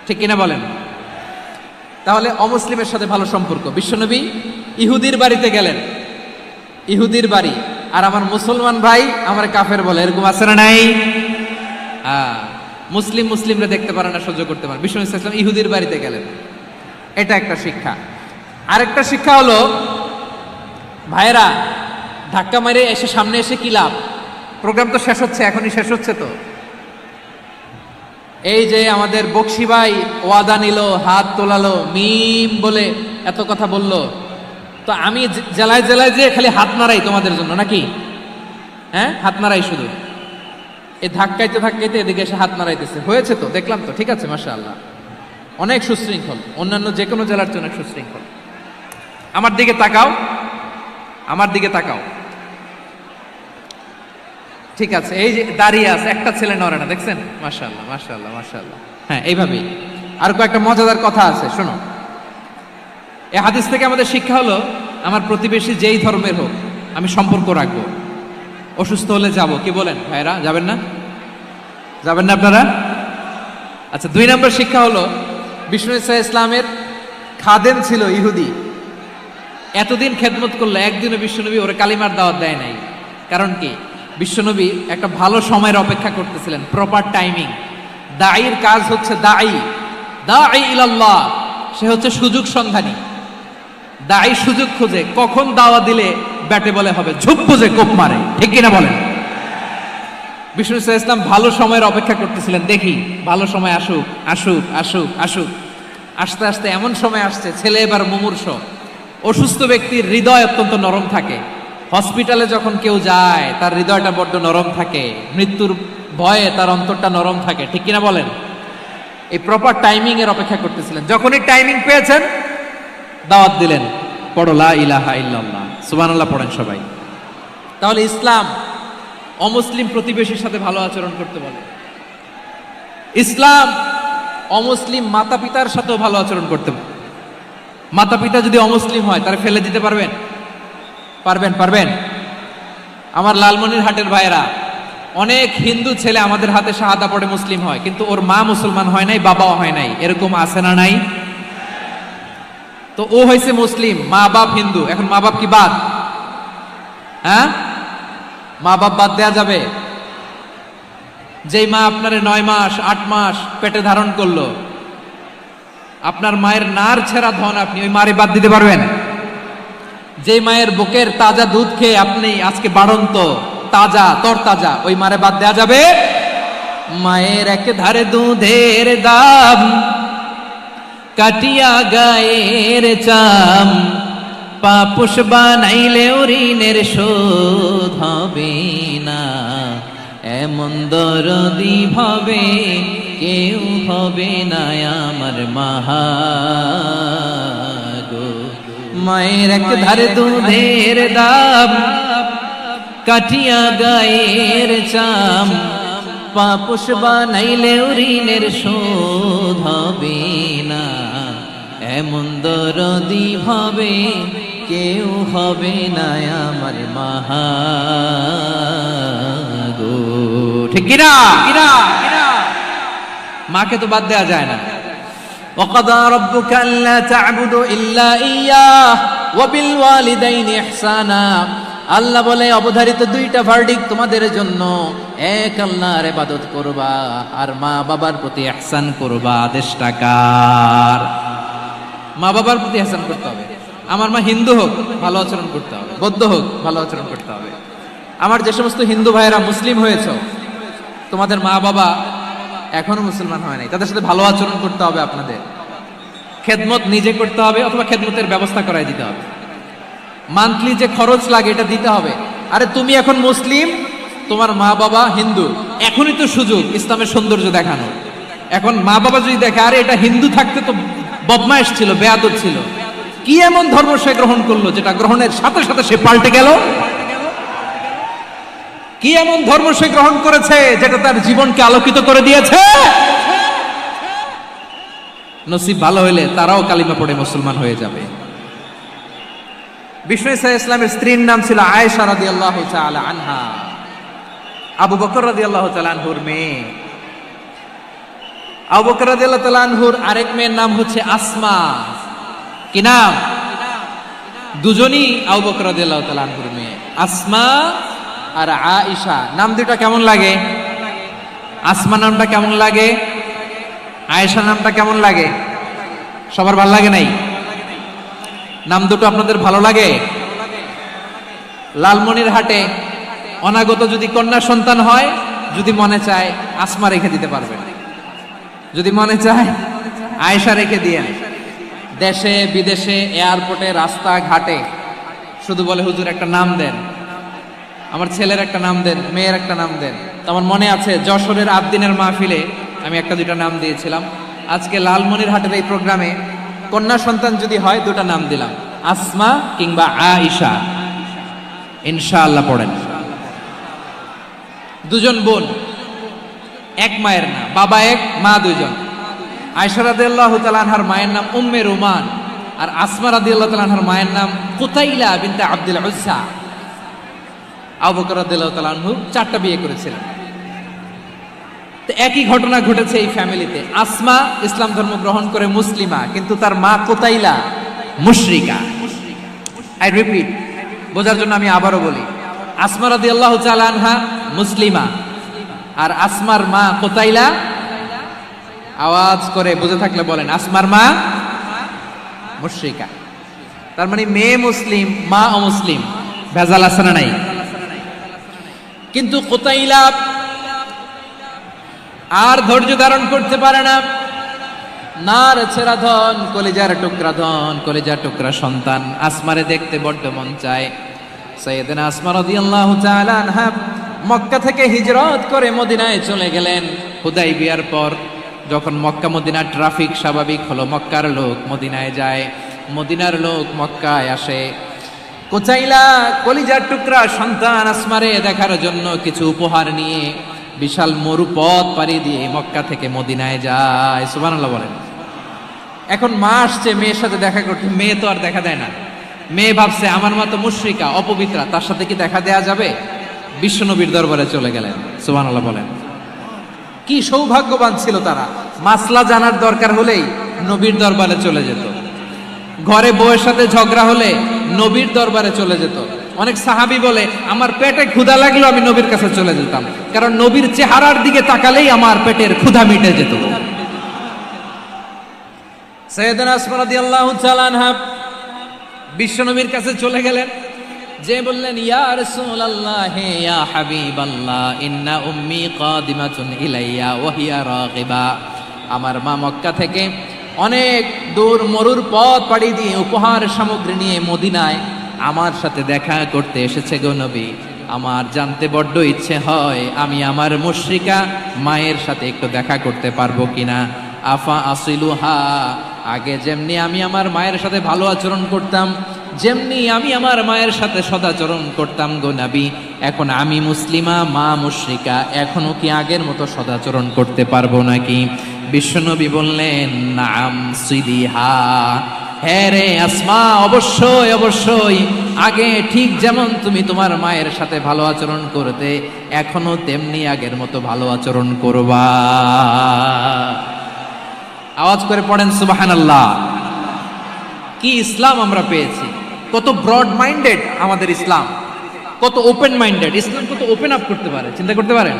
ঠিক কিনা বলেন? তাহলে অমুসলিমের সাথে ভালো সম্পর্ক। বিশ্বনবী ইহুদির বাড়িতে গেলেন, ইহুদির বাড়ি, আর আমার মুসলমান ভাই আমার কাফের বলে, এরকম আছে না নাই? মুসলিম মুসলিমরা দেখতে পারে না, সহ্য করতে পারে। বিশ্বনবী সাল্লাল্লাহু আলাইহি ওয়াসাল্লাম ইহুদির বাড়িতে গেলেন, এটা একটা শিক্ষা। আরেকটা শিক্ষা হলো, ভাইরা ধাক্কা মেরে এসে সামনে এসে কি লাভ? প্রোগ্রাম তো শেষ হচ্ছে, এখনই শেষ হচ্ছে। তো এই যে আমাদের বকশি ভাই ওয়াদা নিল, হাত তোলালো, মিম বলে এত কথা বলল, তো আমি জেলায় জেলায় যে খালি হাত নাড়াই তোমাদের জন্য নাকি? হ্যাঁ, হাত নাড়াই শুধু। এই ধাক্কাইতে ধাক্কাইতে এদিকে এসে হাত নাড়াইতেছে, হয়েছে তো, দেখলাম তো, ঠিক আছে, মাশাআল্লাহ, অনেক সুশৃঙ্খল, অন্যান্য যে কোনো জেলার চেয়ে অনেক সুশৃঙ্খল। আমার দিকে তাকাও, আমার দিকে তাকাও, ঠিক আছে। এই যে দাঁড়িয়ে আছে, একটা ছেলে নড়ে না, দেখছেন? মাশাআল্লাহ মাশাআল্লাহ মাশাআল্লাহ। হ্যাঁ, এইভাবেই। আর কয়েকটা মজাদার কথা আছে, শোনো। এই হাদিস থেকে আমাদের শিক্ষা হলো, আমার প্রতিবেশী যেই ধর্মের হোক আমি সম্পর্ক রাখবো। অসুস্থ হলে যাব, কি বলেন ভাইরা? যাবেন না? যাবেন না আপনারা? আচ্ছা, 2 নম্বর শিক্ষা হলো, বিষ্ণু ইসা ইসলামের খাদেম ছিল ইহুদি, এতদিন খেদমত করলো, একদিনও বিশ্বনবী ওরে কালিমার দাওয়াত দেয় নাই। কারণ কি? বিশ্বনবী একটা ভালো সময়ের অপেক্ষা করতেছিলেন, প্রপার টাইমিং। দাঈর কাজ হচ্ছে দাঈ ইলাল্লাহ, সে হচ্ছে সুযোগ সন্ধানী। দাঈ সুযোগ খোঁজে, কখন দাওয়া দিলে ব্যাটে বলে হবে, ঝুপ বুঝে কোপ মারে, ঠিক কিনা বলেন? বিষ্ণু ইসলাম ভালো সময়ের অপেক্ষা করতেছিলেন, দেখি ভালো সময় আসুক আসুক আসুক আসুক। আস্তে আস্তে এমন সময় আসছে, ছেলে এবার মুমূর্ষ। অসুস্থ ব্যক্তির হৃদয় অত্যন্ত নরম থাকে। হসপিটালে যখন কেউ যায় তার হৃদয়টা বড্ড নরম থাকে, মৃত্যুর ভয়ে তার অন্তরটা নরম থাকে, ঠিক কিনা বলেন? এই প্রপার টাইমিং এর অপেক্ষা করতেছিলেন। যখনই টাইমিং পেয়েছেন, দাওয়াত দিলেন, পড়ো লা ইলাহা ইল্লাল্লাহ, সুবহানাল্লাহ পড়েন সবাই। তাহলে ইসলাম অমুসলিম প্রতিবেশীর সাথে ভালো আচরণ করতে বলে। ইসলাম অমুসলিম মাতা পিতার সাথেও ভালো আচরণ করতে বলে। মাতা পিতা যদি অমুসলিম হয়, তারা ফেলে দিতে পারবেন? পারবেন? পারবেন? আমার লালমনিরহাটের ভাইরা, অনেক হিন্দু ছেলে আমাদের হাতে শাহাদা পড়ে মুসলিম হয়, কিন্তু ওর মা মুসলমান হয় নাই, বাবাও হয় নাই, এরকম আছে না নাই? তো ও হয়েছে মুসলিম, মা বাপ হিন্দু, এখন মা বাপ কি বাদ? হ্যাঁ, মা বাপ বাদ দেয়া যাবে? যেই মা আপনারে 9 মাস 8 মাস পেটে ধারণ করলো, আপনার মায়ের নার ছেঁড়া ধন, আপনি ওই মারে বাদ দিতে পারবেন? যে মায়ের বুকের তাজা দুধ খেয়ে আপনি আজকে বাড়ন্ত তাজা তরতাজা, ওই মারে বাদ দেয়া যাবে? মায়ের এক ধারে দুধের দাম, কাটিয়া গায়ের চাম, পাপুষ বানাইলেও ঋণের শোধ হবে না। এমন দরদি ভাবে কেউ হবে না আমার মাহাগো। মায়ের এক ধারে দুধের দাম, কাটিয়া গায়ের চাম, পাপুষ বানাইলেও ঋণের শোধ হবে না। এমন দরদি ভাবে কেউ হবে না আমার মাহাগো, ঠিক কিনা? মাকে তো বাদ দেওয়া যায় না। وَقَضَى رَبُّكَ أَلَّا تَعْبُدُوا إِلَّا إِيَّاهُ وَبِالْوَالِدَيْنِ إِحْسَانًا। আল্লাহ বলে, অবধারিত 2টা ভার্ডিক্ট তোমাদের জন্য, এক আল্লাহর ইবাদত করবা আর মা বাবার প্রতি ইহসান করবা। আদেশটা কার? মা বাবার প্রতি ইহসান করতে হবে। আমার মা হিন্দু হোক, ভালো আচরণ করতে হবে, বৌদ্ধ হোক, ভালো আচরণ করতে হবে। আমার যে সমস্ত হিন্দু ভাইয়েরা মুসলিম হয়েছে, তোমাদের মা বাবা এখনো মুসলমান হয় নাই। তাদের সাথে ভালো আচরণ করতে হবে আপনাদের, খেদমত নিজে করতে হবে অথবা খেদমতের ব্যবস্থা করাই দিতে হবে। মান্থলি যে খরচ লাগে এটা দিতে হবে। আরে তুমি এখন মুসলিম, তোমার মা বাবা হিন্দু, এখনই তো সুযোগ ইসলামের সৌন্দর্য দেখানো। এখন মা বাবা যদি দেখে আরে এটা হিন্দু থাকতে তো বদমাইশ ছিল, বেয়াদব ছিল, কি এমন ধর্ম সে গ্রহণ করলো যেটা গ্রহণের সাথে সাথে সে পাল্টে গেল? কি এমন ধর্ম সে গ্রহণ করেছে যেটা তার জীবনকে আলোকিত করে দিয়েছে? নসিব ভালো হইলে তারাও কালিমা পড়ে মুসলমান হয়ে যাবে। বিষ্ণু ইসা ইসলামের স্ত্রীর নাম ছিল আয়েশা রাদিয়াল্লাহু তাআলা আনহা, আবু বকর রাদিয়াল্লাহু তাআলা আনহুর মেয়ে। আবু বকর রাদিয়াল্লাহু তাআলা আনহুর আরেক মেয়ের নাম হচ্ছে আসমা। কি নাম? দুজনই আবু বকর রাদিয়াল্লাহু তাআলা আনহুর মেয়ে, আসমা আর আয়েশা। নাম দুটো কেমন লাগে? আসমা নামটা কেমন লাগে? আয়েশা নামটা কেমন লাগে? সবার ভালো লাগে নাই? নাম দুটো আপনাদের ভালো লাগে? লালমনিরহাটে অনাগত যদি কন্যা সন্তান হয়, যদি মনে চায় আসমা রেখে দিতে পারবেন, যদি মনে চায় আয়েশা রেখে দিয়েন। দেশে বিদেশে এয়ারপোর্টে রাস্তা ঘাটে শুধু বলে হুজুর একটা নাম দেন, আমার ছেলের একটা নাম দেন, মেয়ের একটা নাম দেন। তো আমার মনে আছে যশোরের আবদিনের মাহফিলে আমি একটা দুইটা নাম দিয়েছিলাম। আজকে লালমনিরহাটের এই প্রোগ্রামে কন্যা সন্তান যদি হয় দুটা নাম দিলাম, আসমা কিংবা আয়েশা। ইনশাআল্লাহ পড়েন। দুজন বোন, এক মায়ের না, বাবা এক মা দুজন। আয়েশা রাদিয়াল্লাহু তাআলা আনহার মায়ের নাম উম্মে রুমান, আর আসমা রাদিয়াল্লাহু তাআলা আনহার মায়ের নাম কুতাইলা বিনতে আব্দুল উজ্জা। আবু বকর রাদিয়াল্লাহু তাআলা আনহু 4টা বিয়ে করেছিলেন। তো একই ঘটনা ঘটেছে এই ফ্যামিলিতে। আসমা ইসলাম ধর্ম গ্রহণ করে মুসলিমা, কিন্তু তার মা কুতাইলা মুশরিকা। আই রিপিট, বোঝার জন্য আমি আবারও বলি, আসমা রাদিয়াল্লাহু তাআলা আনহা মুসলিমা, আর আসমার মা কুতাইলা, আওয়াজ করে বুঝে থাকলে বলেন, আসমার মা মুশরিকা। তার মানে মেয়ে মুসলিম, মা অমুসলিম। ভেজাল আছে না নাই? কিন্তু কুতাইলা আর ধৈর্য ধারণ করতে পারে না। নার ছেড়া ধন, কলিজার টুকরা ধন, কলিজার টুকরা সন্তান আসমারে দেখতে বড্ড মন চায়। সাইয়েদনা আসমা রাদিয়াল্লাহু তাআলা আনহা মক্কা থেকে হিজরত করে মদিনায় চলে গেলেন। হুদাইবিয়ার পর যখন মক্কা মদিনার ট্রাফিক স্বাভাবিক হলো, মক্কার লোক মদিনায় যায়, মদিনার লোক মক্কায় আসে। কুতাইলা কলিজার টুকরা সন্তান আসমারে দেখার জন্য কিছু উপহার নিয়ে বিশাল মরুপথ পাড়ি দিয়ে মক্কা থেকে মদিনায় যায়। সুবহানাল্লাহ বলেন। এখন মা আসছে মেয়ের সাথে দেখা করতে, মেয়ে তো আর দেখা দেয় না। মেয়ে ভাবছে আমার মা তো মুশরিকা, অপবিত্রা, তার সাথে কি দেখা দেয়া যাবে? বিশ্বনবীর দরবারে চলে গেলেন। সুবহানাল্লাহ বলেন। কি সৌভাগ্যবান ছিল তারা, মাসলা জানার দরকার হলেই নবীর দরবারে চলে যেত। ঘরে বউয়ের সাথে ঝগড়া হলে নবীর দরবারে চলে যেত। অনেক সাহাবী বলে আমার পেটে ক্ষুধা লাগলো আমি নবীর কাছে চলে যেতাম, কারণ নবীর চেহারার দিকে তাকালেই আমার পেটের ক্ষুধা মিটে যেত। সাইয়েদনা আসমা রাদিয়াল্লাহু তাআলা আনহা বিশ্বনবীর কাছে চলে গেলেন, যে বললেন ইয়া রাসূলুল্লাহ ইয়া হাবিবাল্লাহ ইন্না উম্মি কাদিমাতুন ইলাইয়া ওয়া হিয়া রাগিবা। আমার মা মক্কা থেকে অনেক দূর মরুর পথ পাড়ি দিয়ে উপহার সামগ্রী নিয়ে মদিনায় আমার সাথে দেখা করতে এসেছে গো নবী। আমার জানতে বড্ড ইচ্ছে হয় আমি আমার মুশরিকা মায়ের সাথে একটু দেখা করতে পারবো কিনা। আফা আসিলুহা, আগে যেমনি আমি আমার মায়ের সাথে ভালো আচরণ করতাম, যেমনি আমি আমার মায়ের সাথে সদাচরণ করতাম গো নবী, এখন আমি মুসলিমা মা মুশরিকা, এখনো কি আগের মতো সদাচরণ করতে পারবো নাকি? বিশ্বনবী বললেন নাম সিদিহা, হ্যাঁ রে আসমা, অবশ্যই অবশ্যই, আগে ঠিক যেমন তুমি তোমার মায়ের সাথে ভালো আচরণ করতে এখনো তেমনি আগের মতো ভালো আচরণ করবা। আওয়াজ করে পড়েন সুবহানাল্লাহ। কি ইসলাম আমরা পেয়েছি! কত ব্রড মাইন্ডেড আমাদের ইসলাম, কত ওপেন মাইন্ডেড ইসলাম, কত ওপেন আপ করতে পারে, চিন্তা করতে পারেন।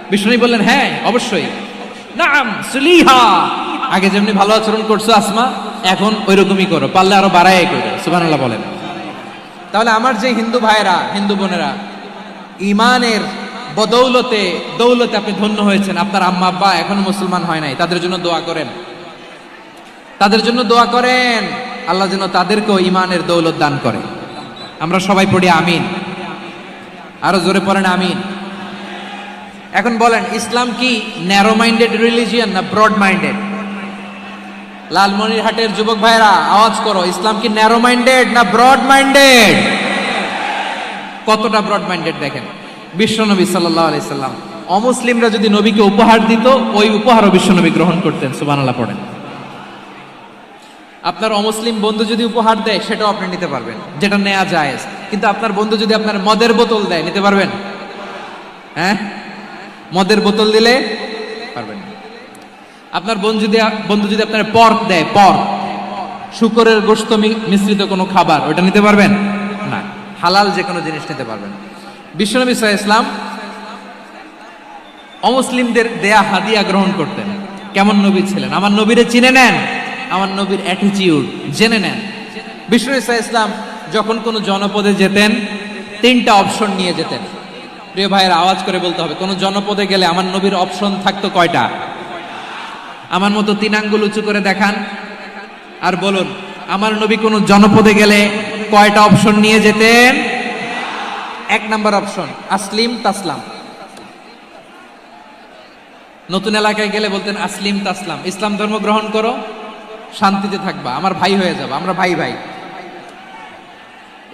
বিষ্ণু বললেন হ্যাঁ অবশ্যই, নাম সুলিহা, আগে যেমনি ভালো আচরণ করছো আসমা এখন ওইরকমই করো, পারলে আরো বাড়াই করো। সুবহানাল্লাহ বলেন। তাহলে আমার যে হিন্দু ভাইয়েরা, হিন্দু বোনেরা ইমানের বদৌলতে দৌলতে আপনি ধন্য হয়েছেন, আপনার আম্মা আব্বা এখনো মুসলমান হয় নাই, তাদের জন্য দোয়া করেন, তাদের জন্য দোয়া করেন, আল্লাহ যেন তাদেরকেও ইমানের দৌলত দান করে। আমরা সবাই পড়ি আমিন, আরো জোরে পড়েন আমিন। এখন বলেন, ইসলাম কি ন্যারো মাইন্ডেড রিলিজিয়ান না ব্রড মাইন্ডেড? লালমনিরহাটের যুবক ভাইরা আওয়াজ করো, ইসলাম কি ন্যারো মাইন্ডেড না ব্রড মাইন্ডেড? কতটা ব্রড মাইন্ডেড দেখেন, বিশ্বনবী সাল্লাল্লাহু আলাইহি সাল্লাম অমুসলিমরা যদি নবীকে উপহার দিত, ওই উপহারও বিশ্বনবী গ্রহণ করতেন। সুবহানাল্লাহ পড়েন। আপনার অমুসলিম বন্ধু যদি উপহার দেয়, সেটাও আপনি নিতে পারবেন, যেটা নেওয়া যায়। কিন্তু আপনার বন্ধু যদি আপনার মদের বোতল দেয়, নিতে পারবেন? হ্যাঁ, মদের বোতল দিলে পারবেন না। আপনার বন্ধু যদি আপনার পর্ক দেয়, পর্ক, শুকরের গোশত মিশ্রিত কোনো খাবার, ওটা নিতে পারবেন না। হালাল যে কোনো জিনিস নিতে পারবেন। বিশ্বনবী সাল্লাল্লাহু আলাইহি ওয়াসাল্লাম অমুসলিমদের দেয়া হাদিয়া গ্রহণ করতেন। কেমন নবী ছিলেন? আমার নবীরে চিনে নেন, আমার নবীর অ্যাটিটিউড জেনে নেন। বিশ্বনবী সাল্লাল্লাহু আলাইহি ওয়াসাল্লাম যখন কোনো জনপদে যেতেন, 3টা অপশন নিয়ে যেতেন। প্রিয় ভাইয়ের আওয়াজ করে বলতে হবে, কোন জনপদে গেলে আমার নবীর অপশন থাকতো কয়টা? আমার মতো 3 আঙ্গুল উঁচু করে দেখান আর বলুন, আমার নবী কোন জনপদে গেলে কয়টা অপশন নিয়ে যেতেন? 1 নাম্বার অপশন, আসলিম তাসলাম। নতুন এলাকায় গেলে বলতেন আসলিম তাসলাম, ইসলাম ধর্ম গ্রহণ করো, শান্তিতে থাকবা, আমার ভাই হয়ে যাবা, আমরা ভাই ভাই।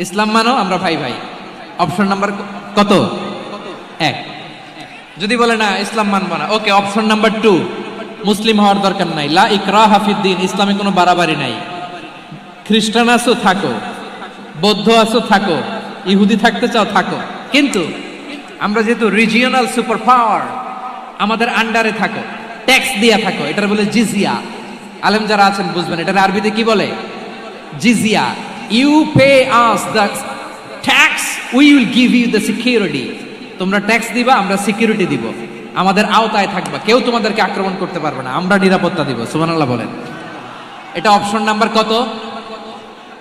ইসলাম মানো, আমরা ভাই ভাই। অপশন নাম্বার কত? 1। যদি বলে না ইসলাম মানবো না, ওকে, অপশন নাম্বার 2, মুসলিম হওয়ার দরকার নাই, লা ইকরাহা ফিদ্দিন, ইসলামে কোনো বাড়াবাড়ি নাই। খ্রিস্টান আছো থাকো, বৌদ্ধ আছো থাকো, ইহুদি থাকতে চাও থাকো, কিন্তু আমরা যেহেতু রিজিওনাল সুপার পাওয়ার, আমাদের আন্ডারে থাকো, ট্যাক্স দিয়া থাকো, এটার বলে জিজিয়া। আলেম যারা আছেন বুঝবেন, এটার আরবিতে কি বলে? জিজিয়া। You pay us the tax, we will give you the security. তোমরা ট্যাক্স দিবা, আমরা সিকিউরিটি দিব, আমাদের আওতায় থাকবা, কেউ তোমাদেরকে আক্রমণ করতে পারবে না, আমরা নিরাপত্তা দিব। সুবহানাল্লাহ বলেন। এটা অপশন নাম্বার কত?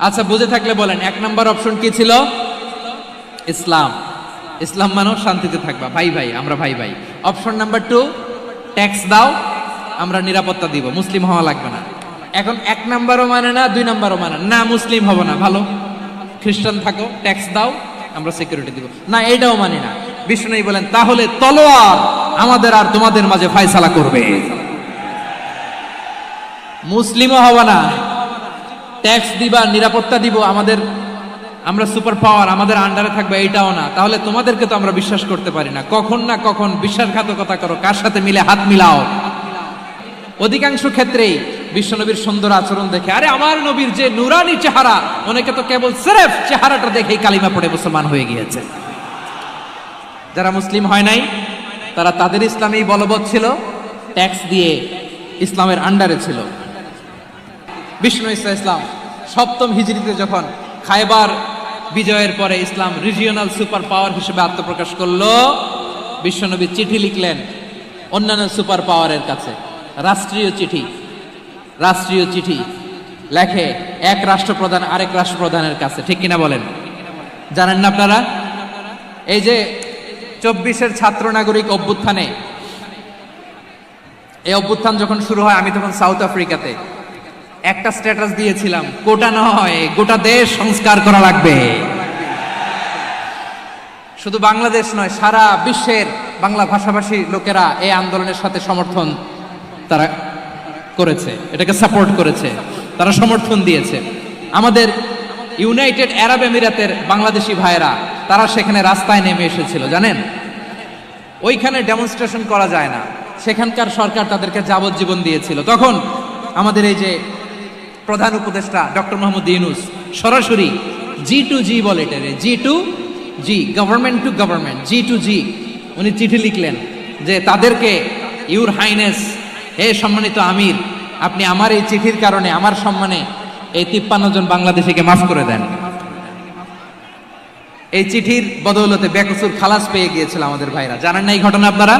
আচ্ছা, বুঝে থাকলে বলেন, 1 নাম্বার অপশন কি ছিল? ইসলাম। ইসলাম মানো, শান্তিতে থাকবা, ভাই ভাই, আমরা ভাই ভাই। অপশন নাম্বার 2, ট্যাক্স দাও, আমরা নিরাপত্তা দিব, মুসলিম হওয়া লাগবে না। এখন 1 নাম্বারও মানে না, 2 নাম্বারও মানে না, মুসলিম হবো না, ভালো, খ্রিস্টান থাকো, ট্যাক্স দাও, আমরা সিকিউরিটি দিব না, এইটাও মানি না। বিষ্ণু বলেন, তাহলে তলোয়ার আমাদের আর তোমাদের মাঝে ফয়সালা করবে, মুসলিমও হবো না, ট্যাক্স দিবা, নিরাপত্তা দিব, আমরা সুপার পাওয়ার, আমাদের আন্ডারে থাকবে, এইটাও না। তাহলে তোমাদেরকে তো আমরা বিশ্বাস করতে পারি না, কখন না কখন বিশ্বাসঘাতকতা করো, কার সাথে মিলে হাত মিলাও। অধিকাংশ ক্ষেত্রেই বিশ্বনবীর সুন্দর আচরণ দেখে, আরে আমার নবীর যে নুরানি চেহারা, অনেকে তো কেবল সিরেফ চেহারাটা দেখেই কালিমা পড়ে মুসলমান হয়ে গিয়েছে। যারা মুসলিম হয় নাই, তারা তাদের ইসলামেই বলবৎ ছিল, ট্যাক্স দিয়ে ইসলামের আন্ডারে ছিল। বিষ্ণু ইসলাম 7ম হিজরিতে যখন খায়বার বিজয়ের পরে ইসলাম রিজিওনাল সুপার পাওয়ার হিসেবে আত্মপ্রকাশ করলো, বিশ্বনবী চিঠি লিখলেন অন্যান্য সুপার পাওয়ারের কাছে, রাষ্ট্রীয় চিঠি লেখে এক রাষ্ট্রপ্রধান আরেক রাষ্ট্রপ্রধানের কাছে, ঠিক কিনা বলেন? জানেন না আপনারা? এই যে 24-এর ছাত্র নাগরিক অভ্যুত্থানে, এই অভ্যুত্থান যখন শুরু হয়, আমি তখন সাউথ আফ্রিকাতে, একটা স্ট্যাটাস দিয়েছিলাম, কোটা নয় গোটা দেশ সংস্কার করা লাগবে। শুধু বাংলাদেশ নয়, সারা বিশ্বের বাংলা ভাষাভাষী লোকেরা এই আন্দোলনের সাথে সমর্থন তারা করেছে, এটাকে সাপোর্ট করেছে, তারা সমর্থন দিয়েছে। আমাদের ইউনাইটেড আরব আমিরাতের বাংলাদেশি ভাইয়েরা, তারা সেখানে রাস্তায় নেমে এসেছিল, জানেন? ওইখানে ডেমনস্ট্রেশন করা যায় না, সেখানকার সরকার তাদেরকে যাবজ্জীবন দিয়েছিল। তখন আমাদের এই যে প্রধান উপদেষ্টা ডক্টর মোহাম্মদ ইউনূস সরাসরি G2G বলে, এটারে G2G, government to government, G2G, উনি চিঠি লিখলেন যে তাদেরকে, ইউর হাইনেস, হে সম্মানিত আমির, আপনি আমার এই চিঠির কারণে আমার সম্মানে এই 53 জন বাংলাদেশিকে মাফ করে দেন। এই চিঠির বদৌলতে বেকসুর খালাস পেয়ে গিয়েছিল আমাদের ভাইরা, জানেন না এই ঘটনা আপনারা?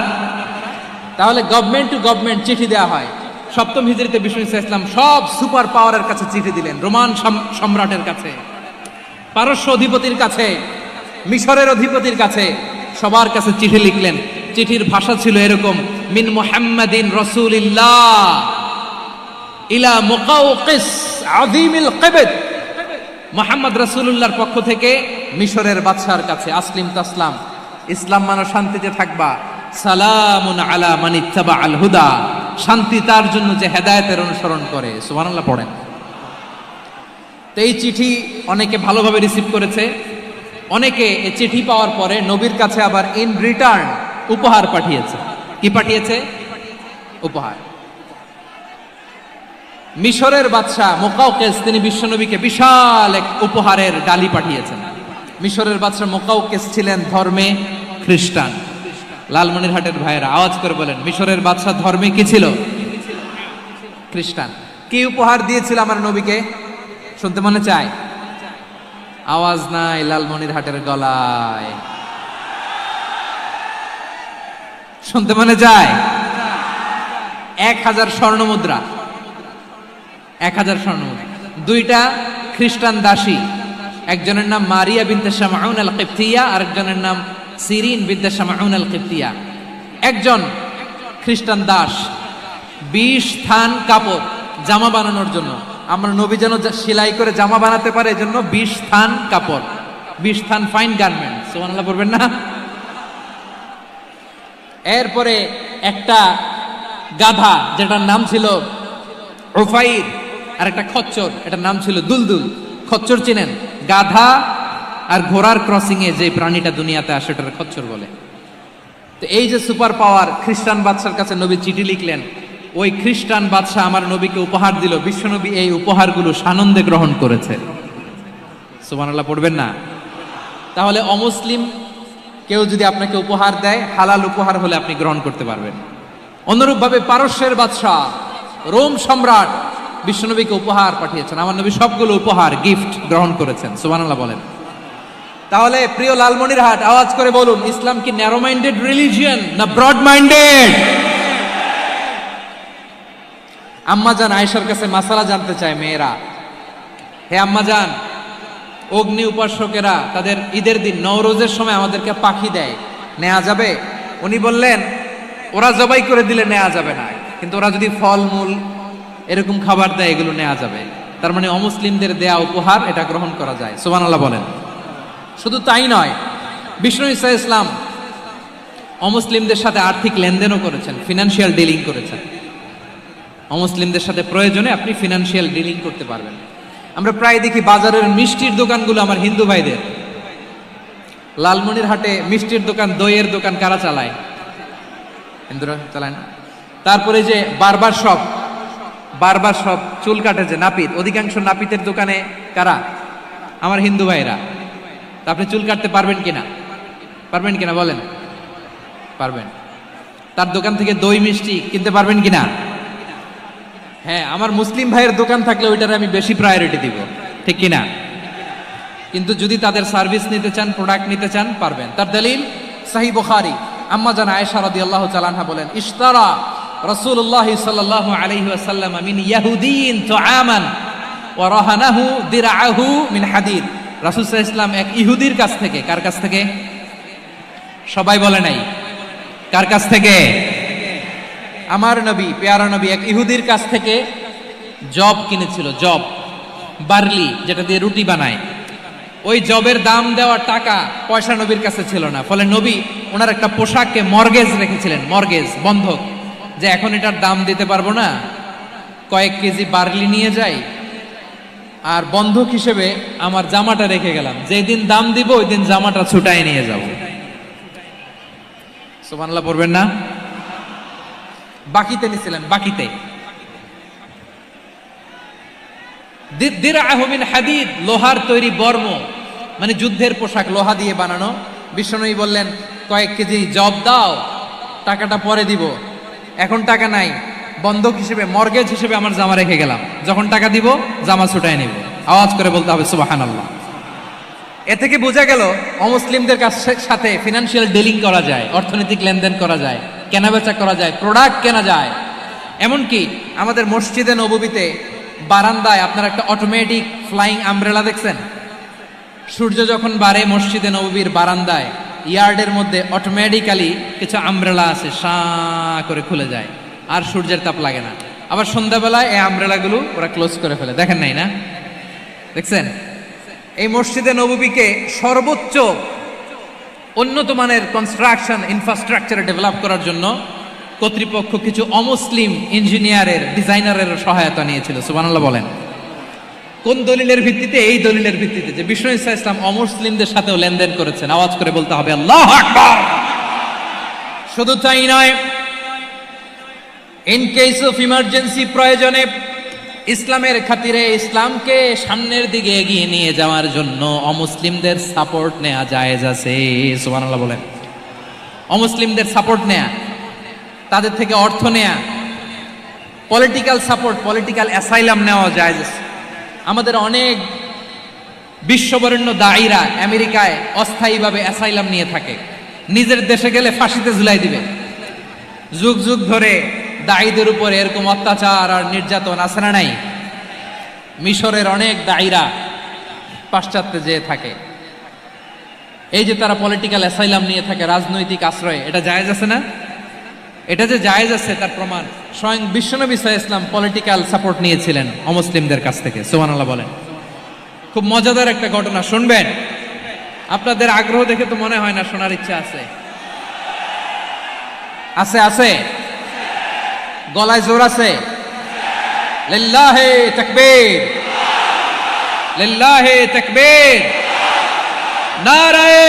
তাহলে গভর্নমেন্ট টু গভর্নমেন্ট চিঠি দেওয়া হয়। 7ম হিজরিতে বিষ্ণু ইসলাম সব সুপার পাওয়ারের কাছে চিঠি দিলেন, রোমান সম্রাটের কাছে, পারস্য অধিপতির কাছে, মিশরের অধিপতির কাছে, সবার কাছে চিঠি লিখলেন। চিঠির ভাষা ছিল এরকম, মিন মুহাম্মাদিন রাসূলিল্লাহ ইলা মুকাওকিস আযীমিল কিবত। মুহাম্মদ রাসূলুল্লাহর পক্ষ থেকে মিশরের বাদশার কাছে, আসলিম তাসলাম, ইসলাম মানো শান্তিতে থাকবা, সালামুন আলা মান ইত্তাবা আল হুদা, শান্তি তার জন্য যে হেদায়েতের অনুসরণ করে। সুবহানাল্লাহ পড়েন। তো এই চিঠি অনেকে ভালোভাবে রিসিভ করেছে। অনেকে এই চিঠি পাওয়ার পরে নবীর কাছে আবার ইন রিটার্ন উপহার পাঠিয়েছে। কি পাঠিয়েছে? উপহার। মিশরের বাদশা মুকাওকিস তিনি বিশ্বনবীকে বিশাল এক উপহারের ডালি পাঠিয়েছেন। মিশরের বাদশা মুকাওকিস ছিলেন ধর্মে খ্রিস্টান। লালমনিরহাটের ভাইয়েরা আওয়াজ করে বলেন, মিশরের বাদশা ধর্মে কি ছিল? খ্রিস্টান। কি উপহার দিয়েছিল আমার নবীকে? শুনতে মনে চায়? আওয়াজ নাই লালমনিরহাটের গলায়, শুনতে মনে যায়? 1000 স্বর্ণ মুদ্রা, 1000 স্বর্ণ মুদ্রা। 2টা খ্রিস্টান দাসী, একজনের নাম মারিয়া বিনতে শামউন আল কিবতিয়া, আরেকজনের নাম সিরিন বিনতে শামউন আল কিবতিয়া। একজন খ্রিস্টান দাস 20 থান কাপড় জামা বানানোর জন্য, আমরা নবী যেন সেলাই করে জামা বানাতে পারে এজন্য 20 থান কাপড়, 20 থান ফাইন গার্মেন্ট। সুবহানাল্লাহ বলবেন না? এরপরে একটা গাধা যেটার নাম ছিল উফাইর, আর একটা খচ্চর, এটার নাম ছিল দুলদুল। খচ্চর চিনেন? গাধা আর ঘোড়ার ক্রসিং এ যে প্রাণীটা দুনিয়াতে আসে ওটার খচ্চর বলে। তো এই যে সুপার পাওয়ার খ্রিস্টান বাদশার কাছে নবী চিঠি লিখলেন, ওই খ্রিস্টান বাদশা আমার নবীকে উপহার দিল। বিশ্বনবী এই উপহারগুলো সানন্দে গ্রহণ করেছে। সুবহানাল্লাহ পড়বেন না? তাহলে অমুসলিম কেউ যদি আপনাকে উপহার দেয়, হালাল উপহার হলে আপনি গ্রহণ করতে পারবেন। অনুরূপভাবে পারস্যের বাদশা, রোম সম্রাট বিশ্বনবীকে উপহার পাঠিয়েছেন। আমার নবী সবগুলো উপহার গিফট গ্রহণ করেছেন। সুবহানাল্লাহ বলেন। তাহলে প্রিয় লালমনিরহাট আওয়াজ করে বলুন, ইসলাম কি ন্যারো মাইন্ডেড রিলিজিয়ন না ব্রড মাইন্ডেড? আম্মাজান আয়েশার কাছে মাসালা জানতে চায় মেয়েরা, হে আম্মাজান, অগ্নি উপাসকেরা তাদের ঈদের দিন নওরোজের সময় আমাদেরকে পাখি দেয়, নেওয়া যাবে? উনি বললেন, ওরা জবাই করে দিলে নেওয়া যাবে না, কিন্তু ওরা যদি ফলমূল এরকম খাবার দেয় এগুলো নেওয়া যাবে। তার মানে অমুসলিমদের দেয়া উপহার এটা গ্রহণ করা যায়। সুবহানাল্লাহ বলেন। শুধু তাই নয়, বিষ্ণু ঈসা ইসলাম অমুসলিমদের সাথে আর্থিক লেনদেনও করেছেন, ফিনান্সিয়াল ডিলিং করেছেন। অমুসলিমদের সাথে প্রয়োজনে আপনি ফিনান্সিয়াল ডিলিং করতে পারবেন। আমরা প্রায় দেখি বাজারের মিষ্টির দোকানগুলো আমার হিন্দু ভাইদের। লালমনিরহাটে মিষ্টির দোকান, দইয়ের দোকান কারা চালায়? হিন্দুরা চালায় না? তারপরে যে বারবার শপ, চুল কাটে যে নাপিত, অধিকাংশ নাপিতের দোকানে কারা? আমার হিন্দু ভাইরা। তা আপনি চুল কাটতে পারবেন কিনা? পারবেন কিনা বলেন? পারবেন। তার দোকান থেকে দই মিষ্টি কিনতে পারবেন কিনা? হ্যাঁ, আমার মুসলিম ভাইয়ের দোকান থাকলে ওইটার আমি বেশি প্রায়োরিটি দিব, ঠিক কিনা? কিন্তু যদি তাদের সার্ভিস নিতে চান, প্রোডাক্ট নিতে চান, পারবেন। তার দলিল সহিহ বুখারী, আম্মা জান আয়েশা রাদিয়াল্লাহু তাআলা আনহা বলেন, ইশতারা রাসূলুল্লাহ সাল্লাল্লাহু আলাইহি ওয়াসাল্লাম মিন ইয়াহুদিয়িন তুআমান ওয়া রাহানাহু দিরআহু মিন হাদিদ। রাসূল সাল্লাল্লাহু আলাইহি ওয়াসাল্লাম এক ইহুদির কাছ থেকে, কার কাছ থেকে? সবাই বলে নাই, কার কাছ থেকে? আমার নবী, পেয়ারা নবী এক ইহুদির কাছ থেকে জব কিনেছিল। জব, বার্লি, যেটা দিয়ে রুটি বানায়। ওই জবের দাম দেওয়ার টাকা পয়সা নবীর কাছে ছিল না। ফলে নবী ওনার একটা পোশাককে মর্গেজ রেখেছিলেন, মর্গেজ, বন্ধক, যে এখন এটার দাম দিতে পারবো না, কয়েক কেজি বার্লি নিয়ে যাই আর বন্ধক হিসেবে আমার জামাটা রেখে গেলাম, যেদিন দাম দিব ওই দিন জামাটা ছুটায় নিয়ে যাব। সুবহানাল্লাহ পড়বেন না? বাকিতে নিছিলেন, বাকিতে। দিরআহু মিন হাদিদ, লোহার তৈরি বর্ম, মানে যুদ্ধের পোশাক, লোহা দিয়ে বানানো। বিশ্বনবী বললেন, কয়েক কেজি জব দাও, টাকাটা পরে দিব, এখন টাকা নাই, বন্ধক হিসেবে, মর্গেজ হিসেবে আমার জামা রেখে গেলাম, যখন টাকা দিব জামা ছুটায় নিব। আওয়াজ করে বলতে হবে সুবহানাল্লাহ। এ থেকে বোঝা গেল অমুসলিমদের সাথে ফিনান্সিয়াল ডিলিং করা যায়, অর্থনৈতিক লেনদেন করা যায়, কেনাবেচা করা যায়, প্রোডাক্ট কেনা যায়। এমনকি আমাদের মসজিদে নববীতে বারান্দায় আপনার একটা অটোমেটিক ফ্লাইং আমব্রেলা দেখছেন? সূর্য যখন বাড়ে মসজিদে নববীর বারান্দায় ইয়ার্ডের মধ্যে অটোমেটিক্যালি কিছু আমব্রেলা আছে, সা করে খুলে যায়, আর সূর্যের তাপ লাগে না। আবার সন্ধ্যাবেলায় এই আমব্রেলাগুলো ওরা ক্লোজ করে ফেলে, দেখেন নাই না? দেখছেন? এই মসজিদে নববীকে সর্বোচ্চ উন্নত মানের কনস্ট্রাকশন ইনফ্রাস্ট্রাকচারে ডেভেলপ করার জন্য কর্তৃপক্ষ কিছু অমুসলিম ইঞ্জিনিয়ারের, ডিজাইনারের সহায়তা নিয়েছিল। সুবহানাল্লাহ বলেন। কোন দলিলের ভিত্তিতে? এই দলিলের ভিত্তিতে যে বিষ্ণু ঈসা ইসলাম অমুসলিমদের সাথেও লেনদেন করেছেন। আওয়াজ করে বলতে হবে আল্লাহু আকবার। শুধু তাই নয়, ইন কেস অফ ইমার্জেন্সি, প্রয়োজনে ইসলামের খাতিরে, ইসলামকে সামনের দিকে এগিয়ে নিয়ে যাওয়ার জন্য অমুসলিমদের সাপোর্ট নেওয়া জায়েজ আছে। সুবহানাল্লাহ বলেন। অমুসলিমদের সাপোর্ট নেয়া, তাদের থেকে অর্থ নেয়া, পলিটিক্যাল সাপোর্ট, পলিটিক্যাল অ্যাসাইলাম নেওয়া জায়েজ আছে। আমাদের অনেক বিশ্ববরেণ্য দায়ীরা আমেরিকায় অস্থায়ীভাবে অ্যাসাইলাম নিয়ে থাকে, নিজের দেশে গেলে ফাঁসিতে ঝুলাই দিবে। যুগ যুগ ধরে দায়ীদের উপর এরকম অত্যাচার আর নির্যাতন আছে না নাই? মিশরের অনেক দায়ীরা পাশ্চাত্যে যেয়ে থাকে, এই যে তারা পলিটিক্যাল অ্যাসাইলাম নিয়ে থাকে, রাজনৈতিক আশ্রয়, এটা জায়েজ আছে না? এটা যে জায়েজ আছে তার প্রমাণ স্বয়ং বিশ্বনবী সাল্লাল্লাহু আলাইহি ওয়াসাল্লাম পলিটিক্যাল সাপোর্ট নিয়েছিলেন অমুসলিমদের কাছ থেকে। সুবহানাল্লাহ বলেন। খুব মজাদার একটা ঘটনা, শুনবেন। আপনাদের আগ্রহ দেখে তো মনে হয় না শোনার ইচ্ছা আছে। আছে আছে, গলায় জোর আছে। লিল্লাহি তাকবীর, লিল্লাহি তাকবীর, নারায়ে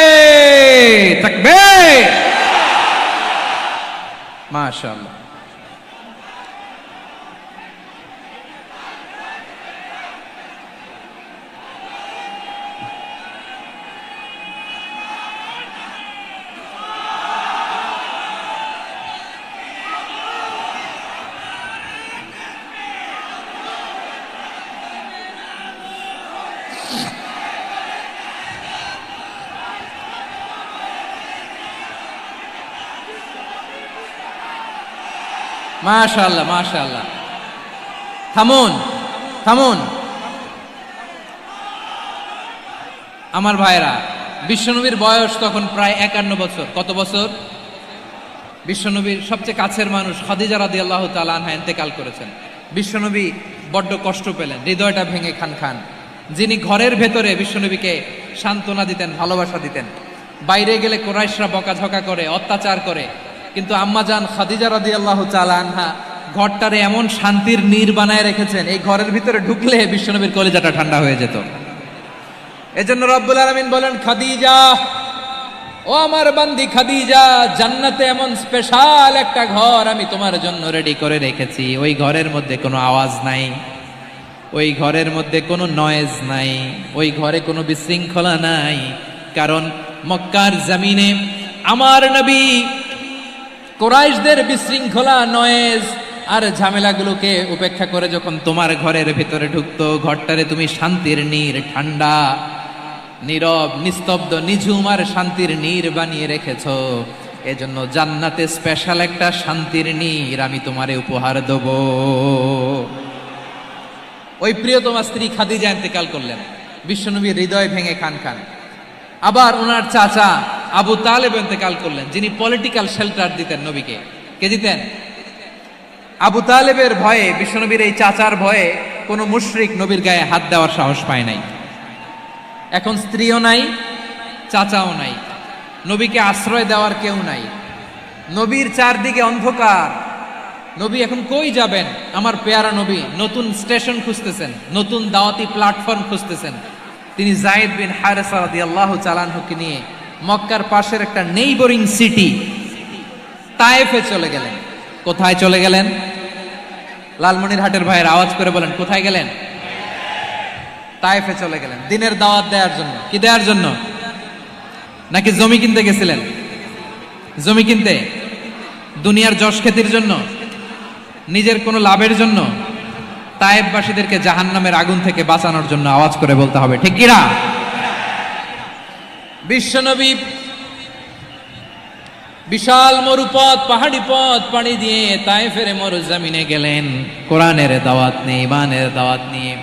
তাকবীর। মাশাআল্লাহ। মাশাআল্লাহ মাশাআল্লাহ। থামুন থামুন আমার ভাইরা। বিশ্বনবীর বয়স তখন প্রায় 51 বছর। কত বছর? বিশ্বনবীর সবচেয়ে কাছের মানুষ খাদিজা রাদিয়াল্লাহু তাআলা আনহা ইন্তেকাল করেছেন। বিশ্বনবী বড্ড কষ্ট পেলেন, হৃদয়টা ভেঙে খান খান। যিনি ঘরের ভেতরে বিশ্বনবীকে সান্ত্বনা দিতেন, ভালোবাসা দিতেন, বাইরে গেলে কুরাইশরা বকাঝকা করে, অত্যাচার করে, কিন্তু আম্মাজান খাদিজা রাদিয়াল্লাহু তাআলা আনহা ঘরটারে এমন শান্তির নীড় বানায় রেখেছেন, এই ঘরের ভিতরে ঢুকলে বিশ্বনবীর কলিজাটা ঠান্ডা হয়ে যেত। এজন্য রব্বুল আলামিন বলেন, খাদিজা, ও আমার বান্দি খাদিজা, জান্নাতে এমন স্পেশাল একটা ঘর আমি তোমার জন্য রেডি করে রেখেছি। ওই ঘরের মধ্যে কোনো আওয়াজ নাই, ওই ঘরের মধ্যে কোনো নয়েজ নাই, ওই ঘরে কোনো বিশৃঙ্খলা নাই। কারণ মক্কার জমিনে আমার নবী কুরাইশদের বিশৃঙ্খলা, নয়েজ আর ঝামেলাগুলোকে উপেক্ষা করে যখন তোমার ঘরের ভিতরে ঢুকতো, ঘরটারে তুমি শান্তির নীড়, ঠান্ডা, নীরব, নিস্তব্ধ, নিঝুম আর শান্তির নীড় বানিয়ে রেখেছো। এজন্য জান্নাতে স্পেশাল একটা শান্তির নীড় আমি তোমারে উপহার দেব। ওই প্রিয়তমা স্ত্রী খাদিজা ইন্তেকাল করলেন, বিশ্বনবীর হৃদয় ভেঙে খান খান। আবার ওনার চাচা আবু তালেব ইন্তেকাল করলেন, যিনি পলিটিক্যাল শেল্টার দিতেন নবীকে। কে দিতেন? আবু তালেবের ভয়ে, বিশ্বনবীর এই চাচার ভয়ে কোনো মুশরিক নবীর গায়ে হাত দেওয়ার সাহস পায় নাই। এখন স্ত্রীও নাই, চাচাও নাই, নবীকে আশ্রয় দেওয়ার কেউ নাই। নবীর চারদিকে অন্ধকার। নবী এখন কই যাবেন? আমার পেয়ারা নবী নতুন স্টেশন খুঁজতেছেন, নতুন দাওয়াতি প্ল্যাটফর্ম খুঁজতেছেন। তিনি যায়েদ বিন হারেসা রাদিয়াল্লাহু তাআলা আনহুকে নিয়ে মক্কার পাশের একটা নেইবরিং সিটি তায়েফে চলে গেলেন। কোথায় চলে গেলেন? লালমনিরহাটের ভাইয়ের আওয়াজ করে বলেন, কোথায় গেলেন? তায়েফে চলে গেলেন দিনের দাওয়াত দেওয়ার জন্য। কি দেওয়ার জন্য? নাকি জমি কিনতে গেছিলেন? জমি কিনতে? দুনিয়ার যশ খ্যাতির জন্য? নিজের কোনো লাভের জন্য? তায়েফবাসীদেরকে জাহান্নামের আগুন থেকে বাঁচানোর জন্য। আওয়াজ করে বলতে হবে ঠিক কিনা? বিশ্বনবী বিশাল মরুপথ, পাহাড়ি পথ পাড়ি দিয়ে তায়েফের মরুজমিনে গেলেন কোরআনের দাওয়াত নিয়ে, ইমানের দাওয়াত নিয়ে।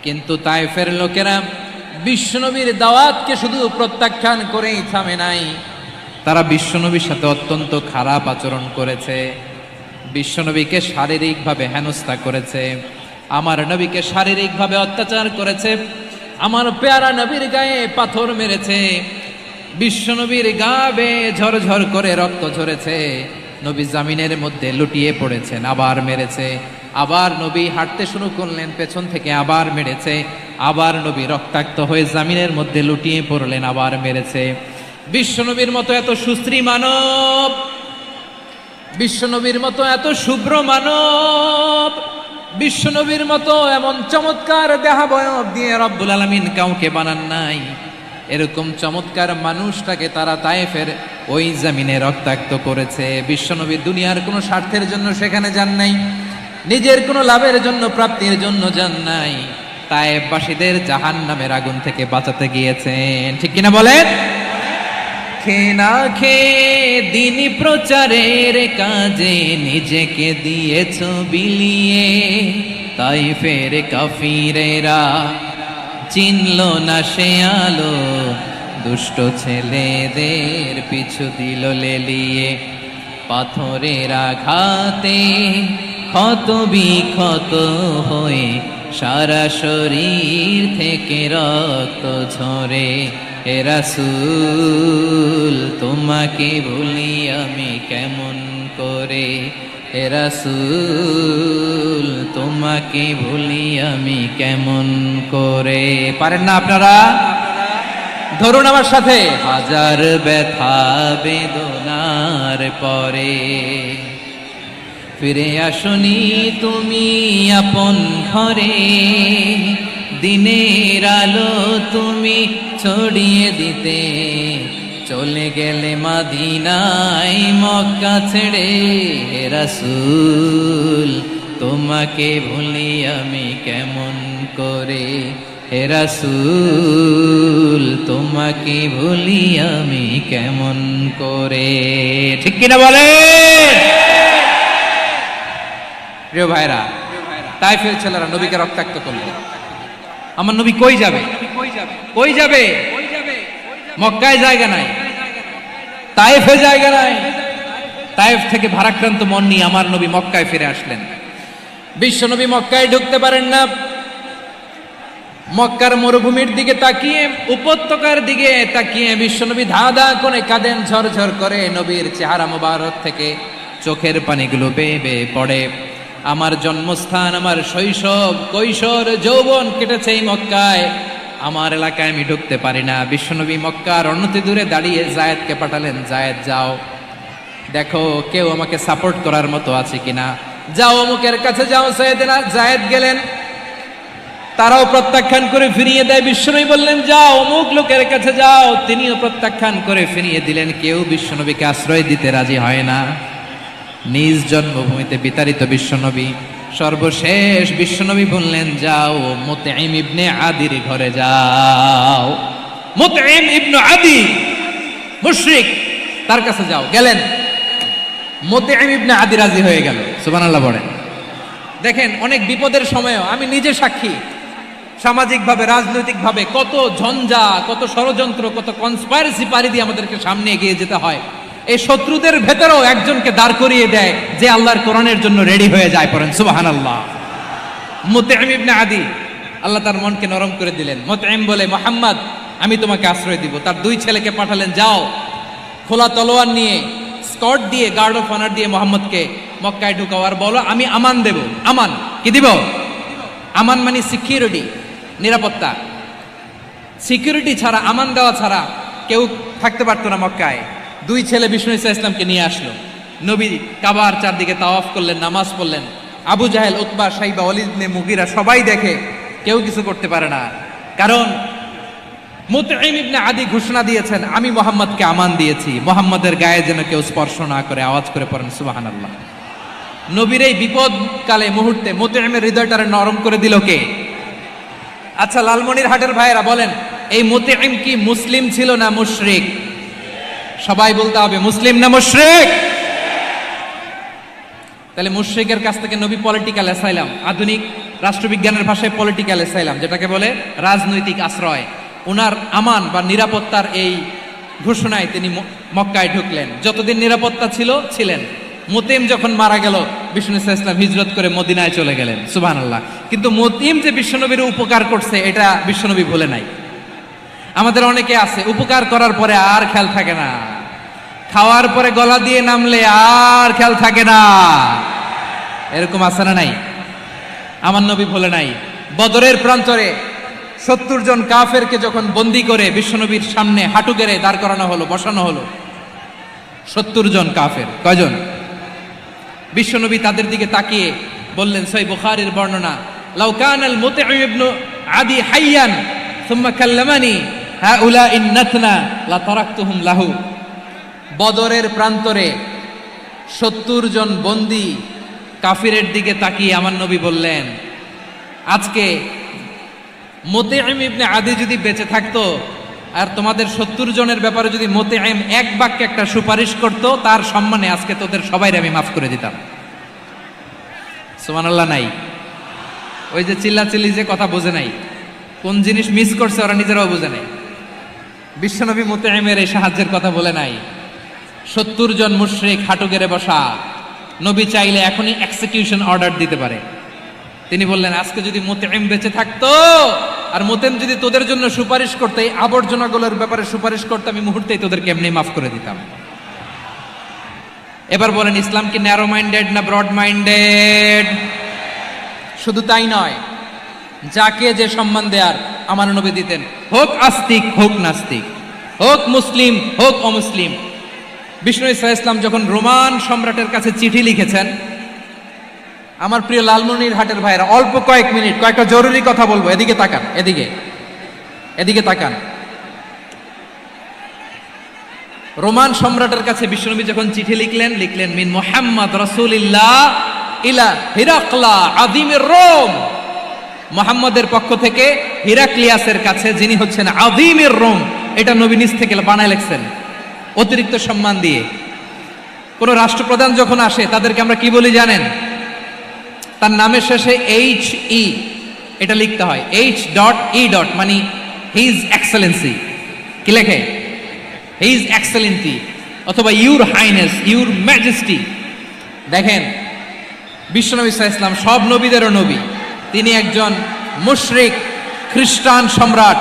কিন্তু তায়েফের লোকেরা বিশ্বনবীর দাওয়াতকে শুধু প্রত্যাখ্যান করেই থামে নাই, তারা বিশ্বনবীর সাথে অত্যন্ত খারাপ আচরণ করেছে, বিশ্বনবীকে শারীরিকভাবে হেনস্থা করেছে, আমার নবীকে শারীরিকভাবে অত্যাচার করেছে, আমার পেয়ারা নবীর গায়ে পাথর মেরেছে, বিশ্বনবীর গা বেয়ে ঝরঝর করে রক্ত ঝরেছে, নবী জামিনের মধ্যে লুটিয়ে পড়েছেন, আবার মেরেছে, আবার নবী হাঁটতে শুরু করলেন, পেছন থেকে আবার মেরেছে, আবার নবী রক্তাক্ত হয়ে জামিনের মধ্যে লুটিয়ে পড়লেন, আবার মেরেছে। বিশ্বনবীর মতো এত সুশ্রী মানব, বিশ্বনবীর মতো এত শুভ্র মানব, বিশ্বনবীর মতো এমন চমৎকার দেহাবয়ব দিয়ে রব্বুল আলামিন কাউকে বানান নাই। এরকম চমৎকার মানুষটাকে তারা তায়েফের ওই জমিনে রক্তাক্ত করেছে। বিশ্বনবী দুনিয়ার কোনো স্বার্থের জন্য সেখানে যান নাই, নিজের কোনো লাভের জন্য, প্রাপ্তির জন্য যান নাই, তায়েফবাসীদের জাহান্নামের আগুন থেকে বাঁচাতে গিয়েছেন। ঠিক কিনা বলেন? খেয়ে না খেয়ে দিন প্রচারের কাজে নিজেকে দিয়েছ বিলিয়ে, তায়েফের কাফিরেরা চিনল না সে আলো, দুষ্ট ছেলেদের পিছু দিল লেলিয়ে, পাথরের আঘাতে ক্ষত বিক্ষত হয়ে সারা শরীর থেকে রক্ত ঝরে। হে রাসূল তোমাকে ভুলি আমি কেমন করে, হে রাসূল তোমাকে ভুলি আমি কেমন করে। পারেন না আপনারা? ধরুন আমার সাথে। হাজার ব্যথা বেদনার পরে ফিরে আসনি তুমি আপন ঘরে, দিনের আলো তুমি ছড়িয়ে দিতে, চলে গেলে মদিনায় মক্কা ছেড়ে। হে রাসূল তোমাকে ভুলি আমি কেমন করে, হে রাসূল তোমাকে ভুলি আমি কেমন করে। ঠিক কিনা বলে? প্রিয় ভাইরা, তায়েফের ছেলেরা নবীকে রক্তাক্ত করলো। আমার নবী কই যাবে? কই যাবে? মক্কায় জায়গা নাই, তায়েফে জায়গা নাই। তায়েফ থেকে ভারাক্রান্ত মন নিয়ে আমার নবী মক্কায় ফিরে আসলেন। বিশ্ব নবী মক্কায় ঢুকতে পারেন না। মক্কার মরুভূমির দিকে তাকিয়ে, উপত্যকার দিকে তাকিয়ে বিশ্বনবী ধা ধা করে কাঁদেন, ঝরঝর করে নবীর চেহারা মোবারক থেকে চোখের পানিগুলো বেয়ে বেয়ে পড়ে। আমার জন্মস্থান, আমার শৈশব, কৈশোর, যৌবন কেটেছে এই মক্কায়, আমার এলাকায় আমি ঢুকতে পারি না। বিশ্বনবী মক্কার অনতি দূরে দাঁড়িয়ে জায়েদকে পাঠালেন, জায়েদ যাও দেখো কেউ আমাকে সাপোর্ট করার মতো আছে কিনা, যাও অমুকের কাছে যাও। জায়েদ গেলেন, তারাও প্রত্যাখ্যান করে ফিরিয়ে দেয়। বিশ্বনবী বললেন যাও অমুক লোকের কাছে যাও, তিনিও প্রত্যাখ্যান করে ফিরিয়ে দিলেন। কেউ বিশ্বনবীকে আশ্রয় দিতে রাজি হয় না। নিজ জন্মভূমিতে বিতাড়িত বিশ্বনবী, সর্বশেষ বিশ্বনবী বললেন যাও মুতঈম ইবনে আদির ঘরে যাও। মুতঈম ইবনে আদি মুশরিক, তার কাছে যাও। গেলেন, মুতঈম ইবনে আদি রাজি হয়ে গেল। সুবহানাল্লাহ বলেন। দেখেন, অনেক বিপদের সময়ও আমি নিজে সাক্ষী, সামাজিকভাবে, রাজনৈতিকভাবে কত ঝঞ্ঝা, কত ষড়যন্ত্র, কত কনস্পাইরেসি পাড়ি দিয়ে আমাদেরকে সামনে এগিয়ে যেতে হয়। এই শত্রুদের ভেতরেও একজনকে দাঁড় করিয়ে দেয় যে আল্লাহর কোরআনের জন্য রেডি হয়ে যায়। পড়েন সুবহানাল্লাহ। মুতঈম ইবনে আদি, আল্লাহ তার মনকে নরম করে দিলেন। মুতঈম বলে, মুহাম্মদ আমি তোমাকে আশ্রয় দিব। তার দুই ছেলেকে পাঠালেন, যাও খোলা তলোয়ার নিয়ে, স্কট দিয়ে, গার্ড অফ অনার দিয়ে মুহাম্মদকে মক্কায় ঢুকাও, আর বলো আমি আমান দেব। আমান কি দিব? আমান মানে সিকিউরিটি, নিরাপত্তা। সিকিউরিটি ছাড়া, আমান দেওয়া ছাড়া কেউ থাকতে পারতো না মক্কায়। দুই ছেলে বিষ্ণু ইসা ইসলামকে নিয়ে আসলো। নবী কাবার চারদিকে তাওয়াফ করলেন, নামাজ পড়লেন। আবু জাহেল, উতবা, সাইবা, ওয়ালিদ ইবনে মুগীরা সবাই দেখে, কেউ কিছু করতে পারে না। কারণ মুতঈম ইবনে আদি ঘোষণা দিয়েছেন আমি মুহাম্মদকে আমান দিয়েছি, মুহাম্মদের গায়ে যেন কেউ স্পর্শ না করে। আওয়াজ করে পড়েন সুবহানাল্লাহ। নবীর এই বিপদকালে মুহূর্তে মুতঈমের হৃদয়টারে নরম করে দিল কে? আচ্ছা, লালমনির হাটের ভাইয়েরা বলেন, এই মুতঈম কি মুসলিম ছিল না মুশরিক? সবাই বলতে হবে মুসলিম না মুশরিক? তাহলে মুশরিকের কাছ থেকে নবী পলিটিক্যাল অ্যাসাইলাম, আধুনিক রাষ্ট্রবিজ্ঞানের ভাষায় পলিটিক্যাল অ্যাসাইলাম, যেটাকে বলে রাজনৈতিক আশ্রয়, উনার আমান বা নিরাপত্তার এই ঘোষণায় তিনি মক্কায় ঢুকলেন। যতদিন নিরাপত্তা ছিলেন। মুতিম যখন মারা গেল, বিষ্ণু ইসলাম হিজরত করে মদিনায় চলে গেলেন, সুবহানাল্লাহ। কিন্তু মুতিম যে বিশ্বনবীর উপকার করছে এটা বিশ্বনবী ভুলে নাই। আমাদের অনেকে আছে উপকার করার পরে আর খেয়াল থাকে না, খাওয়ার পরে গলা দিয়ে নামলে আর খেয়াল থাকে না, এরকম আছে না নাই? আমার নবী ভুলে নাই। বদরের প্রান্তরে 70 জন কাফেরকে যখন বন্দী করে বিশ্বনবীর সামনে হাঁটু গেড়ে দাঁড় করানো হলো, বসানো হলো, 70 জন কাফের। কয়জন? বিশ্বনবী তাদের দিকে তাকিয়ে বললেন, সহিহ বুখারীর বর্ণনা, লাউ কানাল মুতঈম ইবনে আদি হাইয়ান সুম্মা কাল্লামানি হাউলা ইন্নাতনা লা তারাকতুহুম লাহু। বদরের প্রান্তরে 70 জন বন্দী কাফিরের দিকে তাকিয়ে আমার নবী বললেন, আজকে মুতঈম ইবনে আদি যদি বেঁচে থাকতো আর তোমাদের 70 জনের ব্যাপারে যদি মুতঈম এক বাক্যে একটা সুপারিশ করত, তার সম্মানে আজকে তোদের সবাইরে আমি মাফ করে দিতাম। সুবহানাল্লাহ নাই? ওই যে চিল্লাচিল্লি যে কথা বোঝে নাই, কোন জিনিস মিস করছে ওরা নিজেরাও বোঝে নাই। বিশ্বনবী মুতঈমের এই সাহায্যের কথা বলে নাই। 70 জন মুশরিক হাঁটু গেড়ে বসা, নবী চাইলে এখনই এক্সিকিউশন অর্ডার দিতে পারে। তিনি বললেন, আজকে যদি মুতঈম বেঁচে থাকতো আর মুতঈম যদি তোদের জন্য সুপারিশ করতে, এই আবর্জনাগুলোর ব্যাপারে সুপারিশ করতে, আমি মুহূর্তেই তোদেরকে এমনি মাফ করে দিতাম। এবার বলেন, ইসলাম কি ন্যারো মাইন্ডেড না ব্রড মাইন্ডেড? শুধু তাই নয়, যাকে যে সম্মান দেয়ার আমার নবী দিতেন, হোক আস্তিক হোক নাস্তিক, হোক মুসলিম হোক অমুসলিম। বিষ্ণু ইসলাম যখন রোমান সম্রাটের কাছে চিঠি লিখেছেন, আমার প্রিয় লালমনিরহাটের ভাইরা, অল্প কয়েক মিনিট কয়েকটা জরুরি কথা বলবো, এদিকে তাকান, এদিকে তাকান। রোমান সম্রাটের কাছে বিশ্বনবী যখন চিঠি লিখলেন মিন মুহাম্মদ রাসূলিল্লাহ ইলা হিরাকলা আযীমির রোম। মুহাম্মদের পক্ষ থেকে হিরাক্লিয়াসের কাছে, যিনি হচ্ছেন আযীমির রোম। এটা নবী নিজ থেকে বানায় লিখছেন অতিরিক্ত সম্মান দিয়ে। কোন রাষ্ট্রপ্রধান যখন আসে তাদেরকে আমরা কি বলি জানেন? তার নামের শেষে HE এটা লিখতে হয়, H.E. মানে হিজ এক্সেলেন্সি। কি লেখে? হিজ এক্সেলেন্সি, অথবা ইউর হাইনেস, ইউর ম্যাজেস্টি। দেখেন, বিশ্বনবী সাল্লাল্লাহু আলাইহি ওয়াসাল্লাম সব নবীদেরও নবী। তিনি একজন মুশরিক খ্রিস্টান সম্রাট,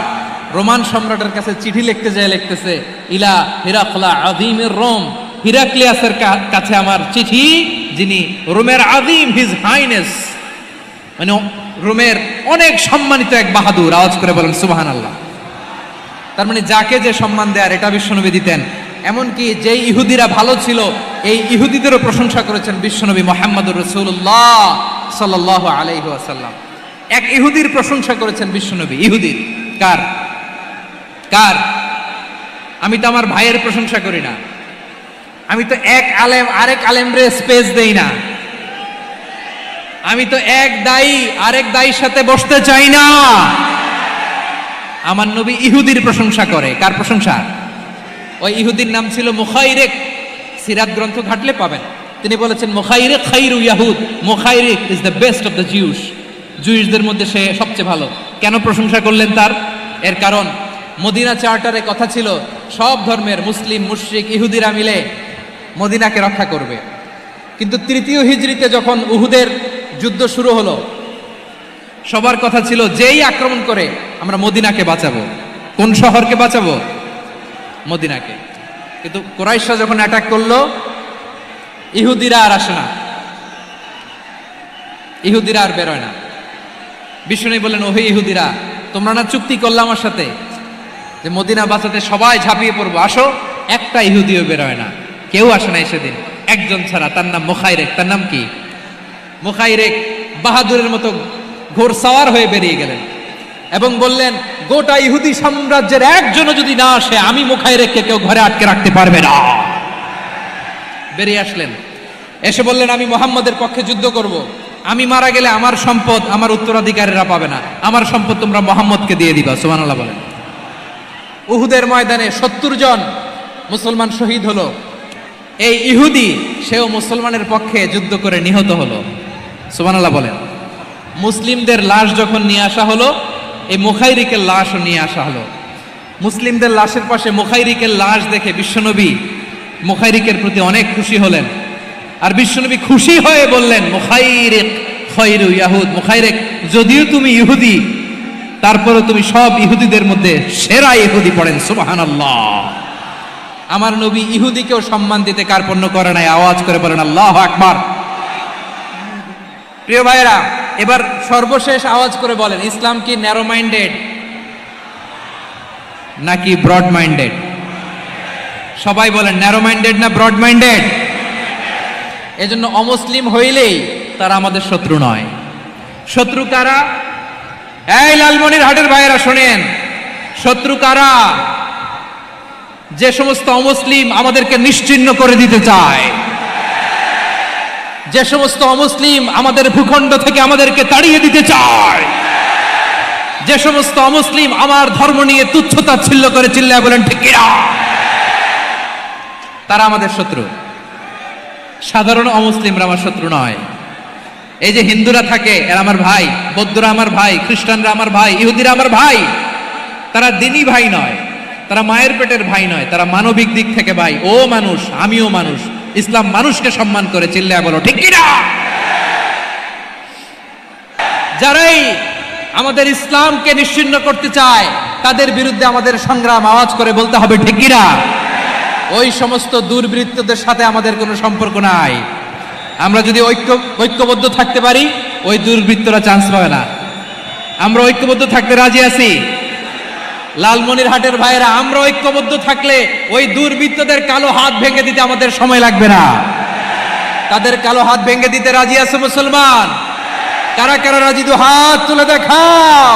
রোমান সম্রাটের কাছে চিঠি লিখতে যায়, লিখতেছে ইলা হিরাকলা আযীমির রোম, হিরাক্লিয়াসের কাছে আমার চিঠি, যিনি রোমের আযীম, হিজ হাইনেস, মানে রোমের অনেক সম্মানিত এক বাহাদুর। আওয়াজ করে বলেন সুবহানাল্লাহ। তার মানে যাকে যে সম্মান দেয়ার এটা বিশ্বনবী দিতেন। এমনকি যেই ইহুদিরা ভালো ছিল, এই ইহুদিদেরও প্রশংসা করেছেন বিশ্বনবী মুহাম্মদুর রাসূলুল্লাহ সাল্লাল্লাহু আলাইহি ওয়াসাল্লাম। এক ইহুদির প্রশংসা করেছেন বিশ্বনবী। ইহুদির কার? আমি তো আমার ভাইয়ের প্রশংসা করি না, আমি তো এক আলেম আরেক আলেমরে স্পেস দেই না, আমি তো এক দায়ী আরেক দায়ীর সাথে বসতে চাই না। আমার নবী ইহুদির প্রশংসা করে। কার প্রশংসা? ওই ইহুদির নাম ছিল মুখাইরিক। সিরাত গ্রন্থ ঘাটলে পাবেন। তিনি বলেছেন, মুখাইরিক খাইরু ইয়াহুদ, Mukhayriq is the best of the Jews. জুইশদের মধ্যে সে সবচেয়ে ভালো। কেন প্রশংসা করলেন তার? এর কারণ মদিনা চার্টারে কথা ছিল সব ধর্মের মুসলিম, মুশরিক, ইহুদিরা মিলে মদিনাকে রক্ষা করবে। কিন্তু 3য় হিজরিতে যখন উহুদের যুদ্ধ শুরু হলো, সবার কথা ছিল যেই আক্রমণ করে আমরা মদিনাকে বাঁচাবো। কোন শহরকে বাঁচাবো? মদিনাকে। কিন্তু কুরাইশরা যখন অ্যাটাক করলো, ইহুদিরা আর আসে না, ইহুদিরা আর বেরোয় না। বিষ্ণু বললেন, ওহে ইহুদিরা, তোমরা না চুক্তি করলে আমার সাথে যে মদিনা বাঁচাতে সবাই ঝাঁপিয়ে পড়বো, আসো। একটা ইহুদিও বেরোয় না, কেউ আসে নাই সেদিন, একজন ছাড়া। তার নাম মুখাইরেক। তার নাম কি? মুখাইরেক বাহাদুরের মতো ঘোড়সাওয়ার হয়ে বেরিয়ে গেলেন এবং বললেন, গোটা ইহুদি সাম্রাজ্যের একজনও যদি না আসে, আমি মুখাইরেককে কেউ ঘরে আটকে রাখতে পারবে না। বেরিয়ে আসলেন, এসে বললেন, আমি মুহাম্মদের পক্ষে যুদ্ধ করব। আমি মারা গেলে আমার সম্পদ আমার উত্তরাধিকারীরা পাবে না, আমার সম্পদ তোমরা মুহাম্মদকে দিয়ে দিবা। সুবহানাল্লাহ বলেন। উহুদের ময়দানে 70 জন মুসলমান শহীদ হলো। এই ইহুদি, সেও মুসলমানের পক্ষে যুদ্ধ করে নিহত হলো। সুবহানাল্লাহ বলেন। মুসলিমদের লাশ যখন নিয়ে আসা হলো, এই মুখাইরিকের লাশও নিয়ে আসা হলো। মুসলিমদের লাশের পাশে মুখাইরিকের লাশ দেখে বিশ্বনবী মুখাইরিকের প্রতি অনেক খুশি হলেন। আর বিশ্বনবী খুশি হয়ে বললেন, মুখাইরিক খৈরু ইয়াহুদ, মুখাইরিক যদিও তুমি ইহুদি, তারপরে তুমি সব ইহুদিদের মধ্যে সেরা ইহুদি। পড়েন সুবহানাল্লাহ। আমার নবী ইহুদিকেও সম্মান দিতে কার্পণ্য করে নাই। আওয়াজ করে বলেন আল্লাহু আকবার। প্রিয় ভাইরা, এবার সর্বশেষ আওয়াজ করে বলেন, ইসলাম কি ন্যারো মাইন্ডেড নাকি ব্রড মাইন্ডেড? সবাই বলেন ন্যারো মাইন্ডেড না ব্রড মাইন্ডেড? এজন্য অমুসলিম হইলেই তারা আমাদের শত্রু নয়। শত্রু কারা? এই লালমনিরহাটের ভাইয়েরা শোনেন, শত্রু কারা? যে সমস্ত অমুসলিম আমাদেরকে নিশ্চিহ্ন করে দিতে চায়, যে সমস্ত অমুসলিম আমাদের ভূখণ্ড থেকে আমাদেরকে তাড়িয়ে দিতে চায়, যে সমস্ত অমুসলিম আমার ধর্ম নিয়ে তুচ্ছতাচ্ছিল্য করে চিল্লায় বলেন ঠিক কিনা, তারা আমাদের শত্রু। সাধারণ অমুসলিমরা আমার শত্রু নয়। এই যে হিন্দুরা থাকে এরা আমার ভাই, বৌদ্ধরা আমার ভাই, খ্রিস্টানরা আমার ভাই, ইহুদিরা আমার ভাই। তারা দিনই ভাই নয়, তারা মায়ের পেটের ভাই নয়, তারা মানবিক দিক থেকে ভাই। ও মানুষ, আমিও মানুষ। ইসলাম মানুষকে সম্মান করে, চিল্লায় বলো ঠিক কিনা। যারাই আমাদের ইসলামকে নিশ্চিহ্ন করতে চায় তাদের বিরুদ্ধে আমাদের সংগ্রাম। আওয়াজ করে বলতে হবে ঠিক কিনা। ওই সমস্ত দুর্বৃত্তদের সাথে আমাদের কোনো সম্পর্ক নাই। আমরা যদি ঐক্যবদ্ধ থাকতে পারি, ওই দুর্বৃত্তরা চান্স পাবে না। আমরা ঐক্যবদ্ধ থাকতে রাজি আছি। লালমনিরহাটের ভাইরা, আমরা ঐক্যবদ্ধ থাকলে ওই দুর্বৃত্তদের কালো হাত ভেঙে দিতে আমাদের সময় লাগবে না। তাদের কালো হাত ভেঙে দিতে রাজি আছে মুসলমান? কারা কারা রাজি? দু হাত তুলে দেখাও।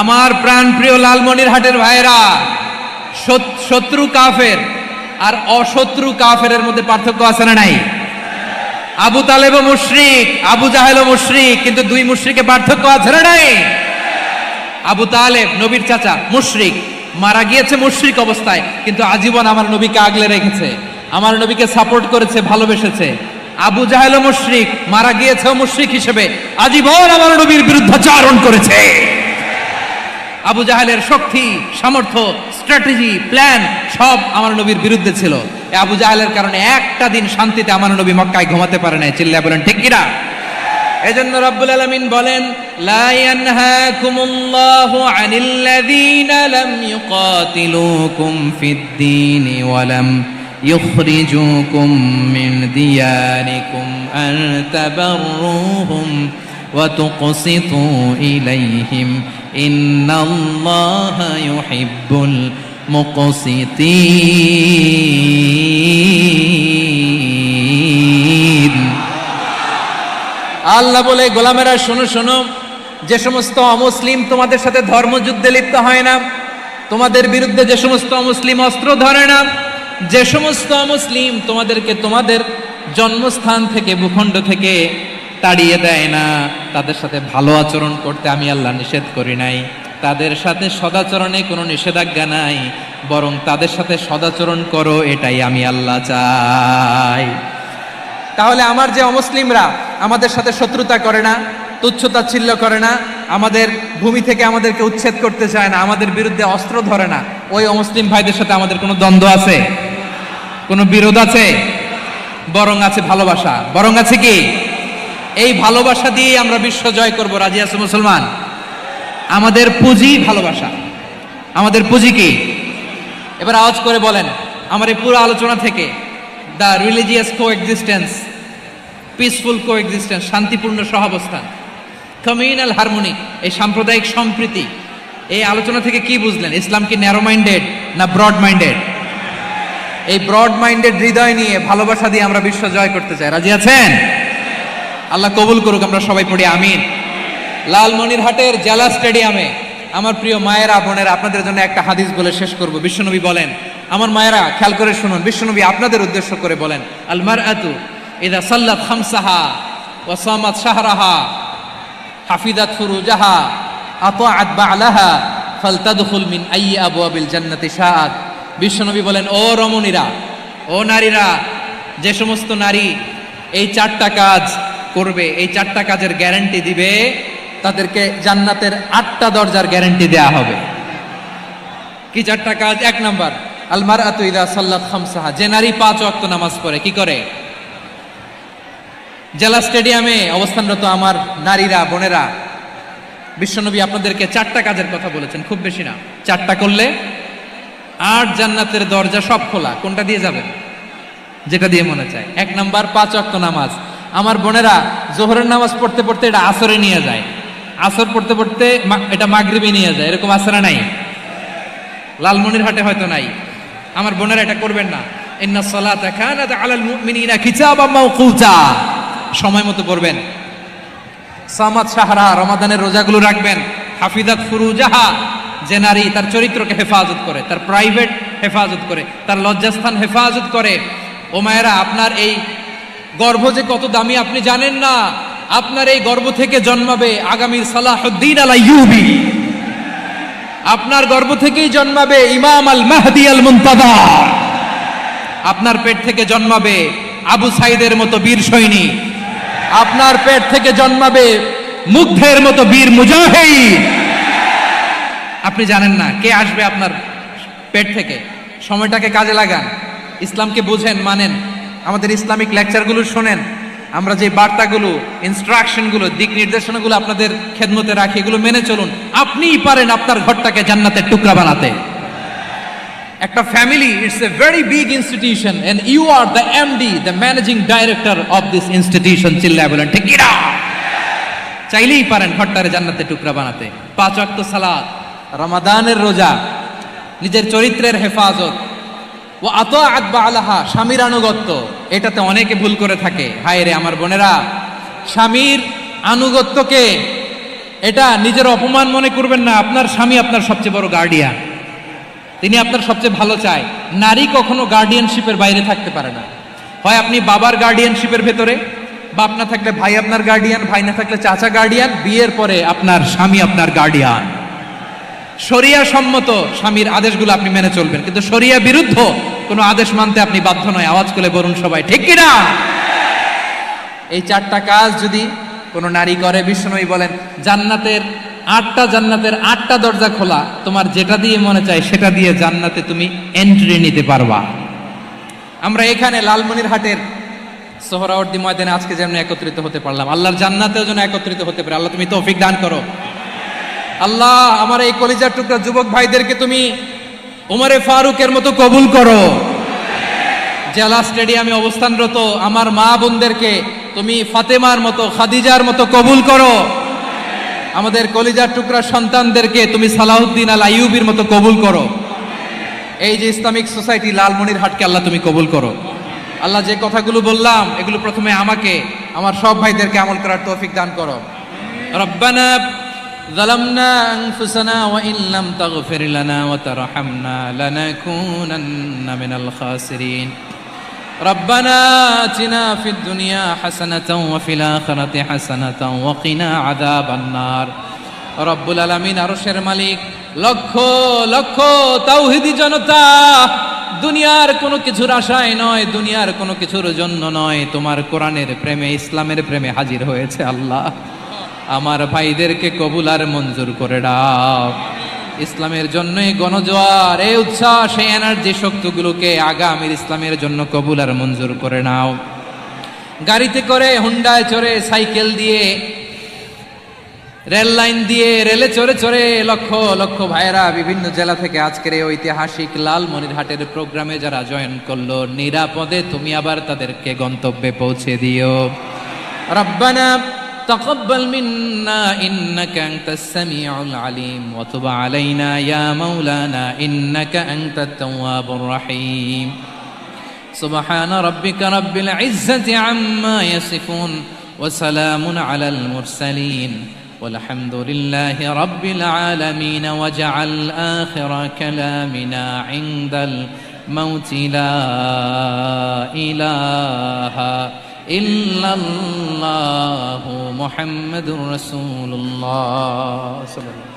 আমার প্রাণ প্রিয় লালমনিরহাটের ভাইরা, শত্রু কাফের আর অশত্রু কাফেরের মধ্যে পার্থক্য আছে না নাই? আবু তালেবও মুশরিক, আবু জাহেলও মুশরিক, কিন্তু দুই মুশরিকে পার্থক্য আছে না নাই? আবু তালেব নবীর চাচা, মুশরিক, মারা গিয়েছে মুশরিক অবস্থায়, কিন্তু আজীবন আমার নবীকে আগলে রেখেছে, আমার নবীকে সাপোর্ট করেছে, ভালোবেসেছে। আবু জাহেলও মুশরিক, মারা গিয়েছেও মুশরিক হিসেবে, আজীবন আমার নবীর বিরুদ্ধাচারণ করেছে। আবু জাহেলের শক্তি, সামর্থ্য, স্ট্র্যাটেজি, প্ল্যান সব আমার নবীর বিরুদ্ধে ছিল। আবু জাহেলের কারণে একটা দিন শান্তিতে আমার নবী মক্কায় ঘুমাতে পারে নাই। চিল্লায় বলেন ঠিক কিনা। এজন্য রব্বুল আলামিন বলেন, লা ইয়ানহাকুমুল্লাহু আনিল্লাযীনা লাম ইউকাতিলুকুম ফিদ-দীনি ওয়া লাম ইখরিজুকুম মিন দিয়ারিকুম আন তাবাররুহুম ওয়া তুকসিতু ইলাইহিম ইন্নাল্লাহা ইউহিব্বুল মুকসিতিন। আল্লাহ বলে, গোলামেরা শোনো শোনো, যে সমস্ত অমুসলিম তোমাদের সাথে ধর্মযুদ্ধে লিপ্ত হয় না, তোমাদের বিরুদ্ধে যে সমস্ত অমুসলিম অস্ত্র ধরে না, যে সমস্ত অমুসলিম তোমাদেরকে তোমাদের জন্মস্থান থেকে, ভূখণ্ড থেকে তাড়িয়ে দেয় না, তাদের সাথে ভালো আচরণ করতে আমি আল্লাহ নিষেধ করি নাই। তাদের সাথে সদাচরণে কোনো নিষেধাজ্ঞা নাই, বরং তাদের সাথে সদাচরণ করো, এটাই আমি আল্লাহ চাই। তাহলে আমার যে অমুসলিমরা আমাদের সাথে শত্রুতা করে না, তুচ্ছতাচ্ছিল্য করে না, আমাদের ভূমি থেকে আমাদেরকে উচ্ছেদ করতে চায় না, আমাদের বিরুদ্ধে অস্ত্র ধরে না, ওই অমুসলিম ভাইদের সাথে আমাদের কোনো দ্বন্দ্ব আছে? কোনো বিরোধ আছে? বরং আছে ভালোবাসা। বরং আছে কি? এই ভালোবাসা দিয়ে আমরা বিশ্ব জয় করব। রাজি আছে মুসলমান? আমাদের পুঁজি ভালোবাসা। আমাদের পুঁজি কি? এবার আওয়াজ করে বলেন, আমার এই পুরো আলোচনা থেকে the religious coexistence, peaceful coexistence, শান্তিপূর্ণ সহাবস্থান, কমিউনাল হারমোনি, এই সাম্প্রদায়িক সম্প্রীতি, এই আলোচনা থেকে কি বুঝলেন? ইসলাম কি ন্যারো মাইন্ডেড না ব্রড মাইন্ডেড? এই ব্রড মাইন্ডেড হৃদয় নিয়ে, ভালোবাসা দিয়ে আমরা বিশ্ব জয় করতে চাই। রাজি আছেন? আল্লাহ কবুল করুক। আমরা সবাই পড়ি আমিন। লালমনিরহাটের জেলা স্টেডিয়ামে আমার প্রিয় মায়েরা, বোনেরা, আপনাদের জন্য একটা হাদিস বলে শেষ করব। বিশ্বনবী বলেন, আমার মায়েরা খেয়াল করে শুনুন, বিশ্বনবী আপনাদের উদ্দেশ্য করে বলেন, আল মারআতু ইযা সাল্লাত খামসাহা ওয়া সামাত শাহরাহা হাফিজাত ফুরুজাহা আতাআত বা'লাহা ফালতাদখুল মিন আইয়ি আবওয়াবিল জান্নাতি শাআত। বিশ্বনবী বলেন, ও রমণীরা, ও নারীরা, যে সমস্ত নারী এই 4টা কাজ করবে, এই 4টা কাজের গ্যারান্টি দিবে, তাদেরকে জান্নাতের 8টা দরজার গ্যারান্টি দেয়া হবে। কি 4টা কাজ? 1 নাম্বার, আল মারআতু ইযা সাল্লাত খামসাহা, যে নারী 5 ওয়াক্ত নামাজ পড়ে। কি করে? জেলা স্টেডিয়ামে অবস্থানরত আমার নারীরা, বোনেরা, বিশ্বনবী আপনাদেরকে 4টা কাজের কথা বলেছেন, খুব বেশি না। 4টা করলে 8 জান্নাতের দরজা সব খোলা। কোনটা দিয়ে যাবেন? যেটা দিয়ে মনে চায়। 1 নাম্বার 5 ওয়াক্ত নামাজ। আমার বোনেরা জোহরের নামাজ পড়তে পড়তে এটা আসরে নিয়ে যায়, আসর পড়তে পড়তে এটা মাগরিবে নিয়ে যায়। এরকম আসরে নাই? লালমনিরহাটে হয়তো নাই। আমার বোনেরা এটা করবেন না। ইন্নাস সালাতা কানাত আলাল মুমিনিনা কিতাবাম মাওকুতা, সময় মতো পড়বেন। সামাত শাহরা, রমাদানের রোজাগুলো রাখবেন। হাফিজাত ফুরুজাহা, যে নারী তার চরিত্রকে হেফাজত করে, তার প্রাইভেট হেফাজত করে, তার লজ্জাস্থান হেফাজত করে। ও মায়েরা, আপনার এই গর্ভ যে কত দামি আপনি জানেন না। আপনার এই গর্ভ থেকে জন্মাবে আগামীর সালাহুদ্দিন আল আইয়ুবী। আপনার গর্ভ থেকেই জন্মাবে ইমাম আল মাহদি আল মুনতাযর। আপনার পেট থেকে জন্মাবে আবু সাইদের মতো বীর সৈনিক। আপনার পেট থেকে জন্মাবে মুগ্ধের মতো বীর মুজাহিদ। আপনি জানেন না কে আসবে আপনার পেট থেকে। সময়টাকে কাজে লাগান, ইসলামকে বুঝেন, মানেন, আমাদের ইসলামিক লেকচারগুলো শোনেন। আমরা যে বার্তাগুলো, ইনস্ট্রাকশনগুলো, দিক নির্দেশনাগুলো আপনাদের খেদমতে রাখি, এগুলো মেনে চলুন। আপনিই পারেন আপনার ঘরটাকে জান্নাতের টুকরা বানাতে। একটা family, it's a very big institution and you are the MD, the managing director of this institution. চিল্লায় বলেন ঠিক কিনা? চাইলেই পারেন ঘরটারে জান্নাতের টুকরা বানাতে। 5 ওয়াক্ত সালাত, রমাদানের রোজা, নিজের চরিত্রের হেফাজত, ও আতাআত বা'লাহা, স্বামীর আনুগত্য। এটাতে অনেকে ভুল করে থাকে। হায় রে আমার বোনেরা, স্বামীর আনুগত্যকে এটা নিজের অপমান মনে করবেন না। আপনার স্বামী আপনার সবচেয়ে বড় গার্ডিয়ান, তিনি আপনার সবচেয়ে ভালো চায়। নারী কখনো গার্ডিয়ানশিপের বাইরে থাকতে পারে না। হয় আপনি বাবার গার্ডিয়ানশিপের ভেতরে, বাপ না থাকলে ভাই আপনার গার্ডিয়ান, ভাই না থাকলে চাচা গার্ডিয়ান, বিয়ের পরে আপনার স্বামী আপনার গার্ডিয়ান। শরিয়া সম্মত স্বামীর আদেশগুলো আপনি মেনে চলবেন, কিন্তু শরিয়া বিরুদ্ধ কোনো আদেশ মানতে আপনি বাধ্য নয়। আওয়াজ করে বলুন সবাই ঠিক কিনা? এই 4টা কাজ যদি কোনো নারী করে, বিশ্বনবী বলেন জান্নাতের 8টা দরজা খোলা। তোমার যেটা দিয়ে মনে চায় সেটা দিয়ে জান্নাতে তুমি এন্ট্রি নিতে পারবা। আমরা এখানে লালমনিরহাটের সোহরাওয়ার্দী ময়দানে আজকে যেমন একত্রিত হতে পারলাম, আল্লাহর জান্নাতেও যেন একত্রিত হতে পারে। আল্লাহ তুমি তৌফিক দান করো। আল্লাহ আমার এই কলিজার টুকরা যুবক ভাইদেরকে তুমি উমরে ফারুকের মতো কবুল করো। জেলা স্টেডিয়ামে অবস্থানরত আমার মা বোনদেরকে তুমি ফাতেমার মতো, খাদিজার মতো কবুল করো। আমাদের কলিজার টুকরা সন্তানদেরকে তুমি সালাহুদ্দিন আল আইয়ুবীর মতো কবুল করো। এই যে ইসলামিক সোসাইটি লালমনিরহাটকে আল্লাহ তুমি কবুল করো। আল্লাহ যে কথাগুলো বললাম এগুলো প্রথমে আমাকে, আমার সব ভাইদেরকে আমল করার তৌফিক দান করো। রব্বানা ظلمنا أنفسنا وإن لم تغفر لنا وترحمنا لنكونن من الخاسرين ربنا آتنا في الدنيا حسنة وفي الآخرة حسنة وقنا عذاب النار رب العالمين আরশের মালিক, লক্ষ লক্ষ তাওহীদি জনতা দুনিয়ার কোনো কিছুর আশায় নয়, দুনিয়ার কোনো কিছুর জন্য নয়, তোমার কোরআনের প্রেমে, ইসলামের প্রেমে হাজির হয়েছে। আল্লাহ আমার ভাইদেরকে কবুল আর মঞ্জুর করে দাও। ইসলামের জন্য এই গণজোয়ার, এই উচ্ছ্বাস, এই এনার্জি শক্তিগুলোকে আগামীর ইসলামের জন্য কবুল আর মঞ্জুর করে নাও। গাড়িতে করে, হুন্ডায় চড়ে, সাইকেল দিয়ে, রেল লাইন দিয়ে, রেলে চড়ে চড়ে লক্ষ লক্ষ ভাইয়েরা বিভিন্ন জেলা থেকে আজকের এই ঐতিহাসিক লালমনিরহাটের প্রোগ্রামে যারা জয়েন করলো, নিরাপদে তুমি আবার তাদেরকে গন্তব্যে পৌঁছে দিও। রব্বানা تقبل منا إنك أنت السميع العليم وتب علينا يا مولانا إنك أنت التواب الرحيم سبحان ربك رب العزة عما يصفون وسلام على المرسلين والحمد لله رب العالمين وجعل آخر كلامنا عند الموت لا إله إلا الله মুহাম্মাদুর রাসূলুল্লাহ সাল্লাল্লাহু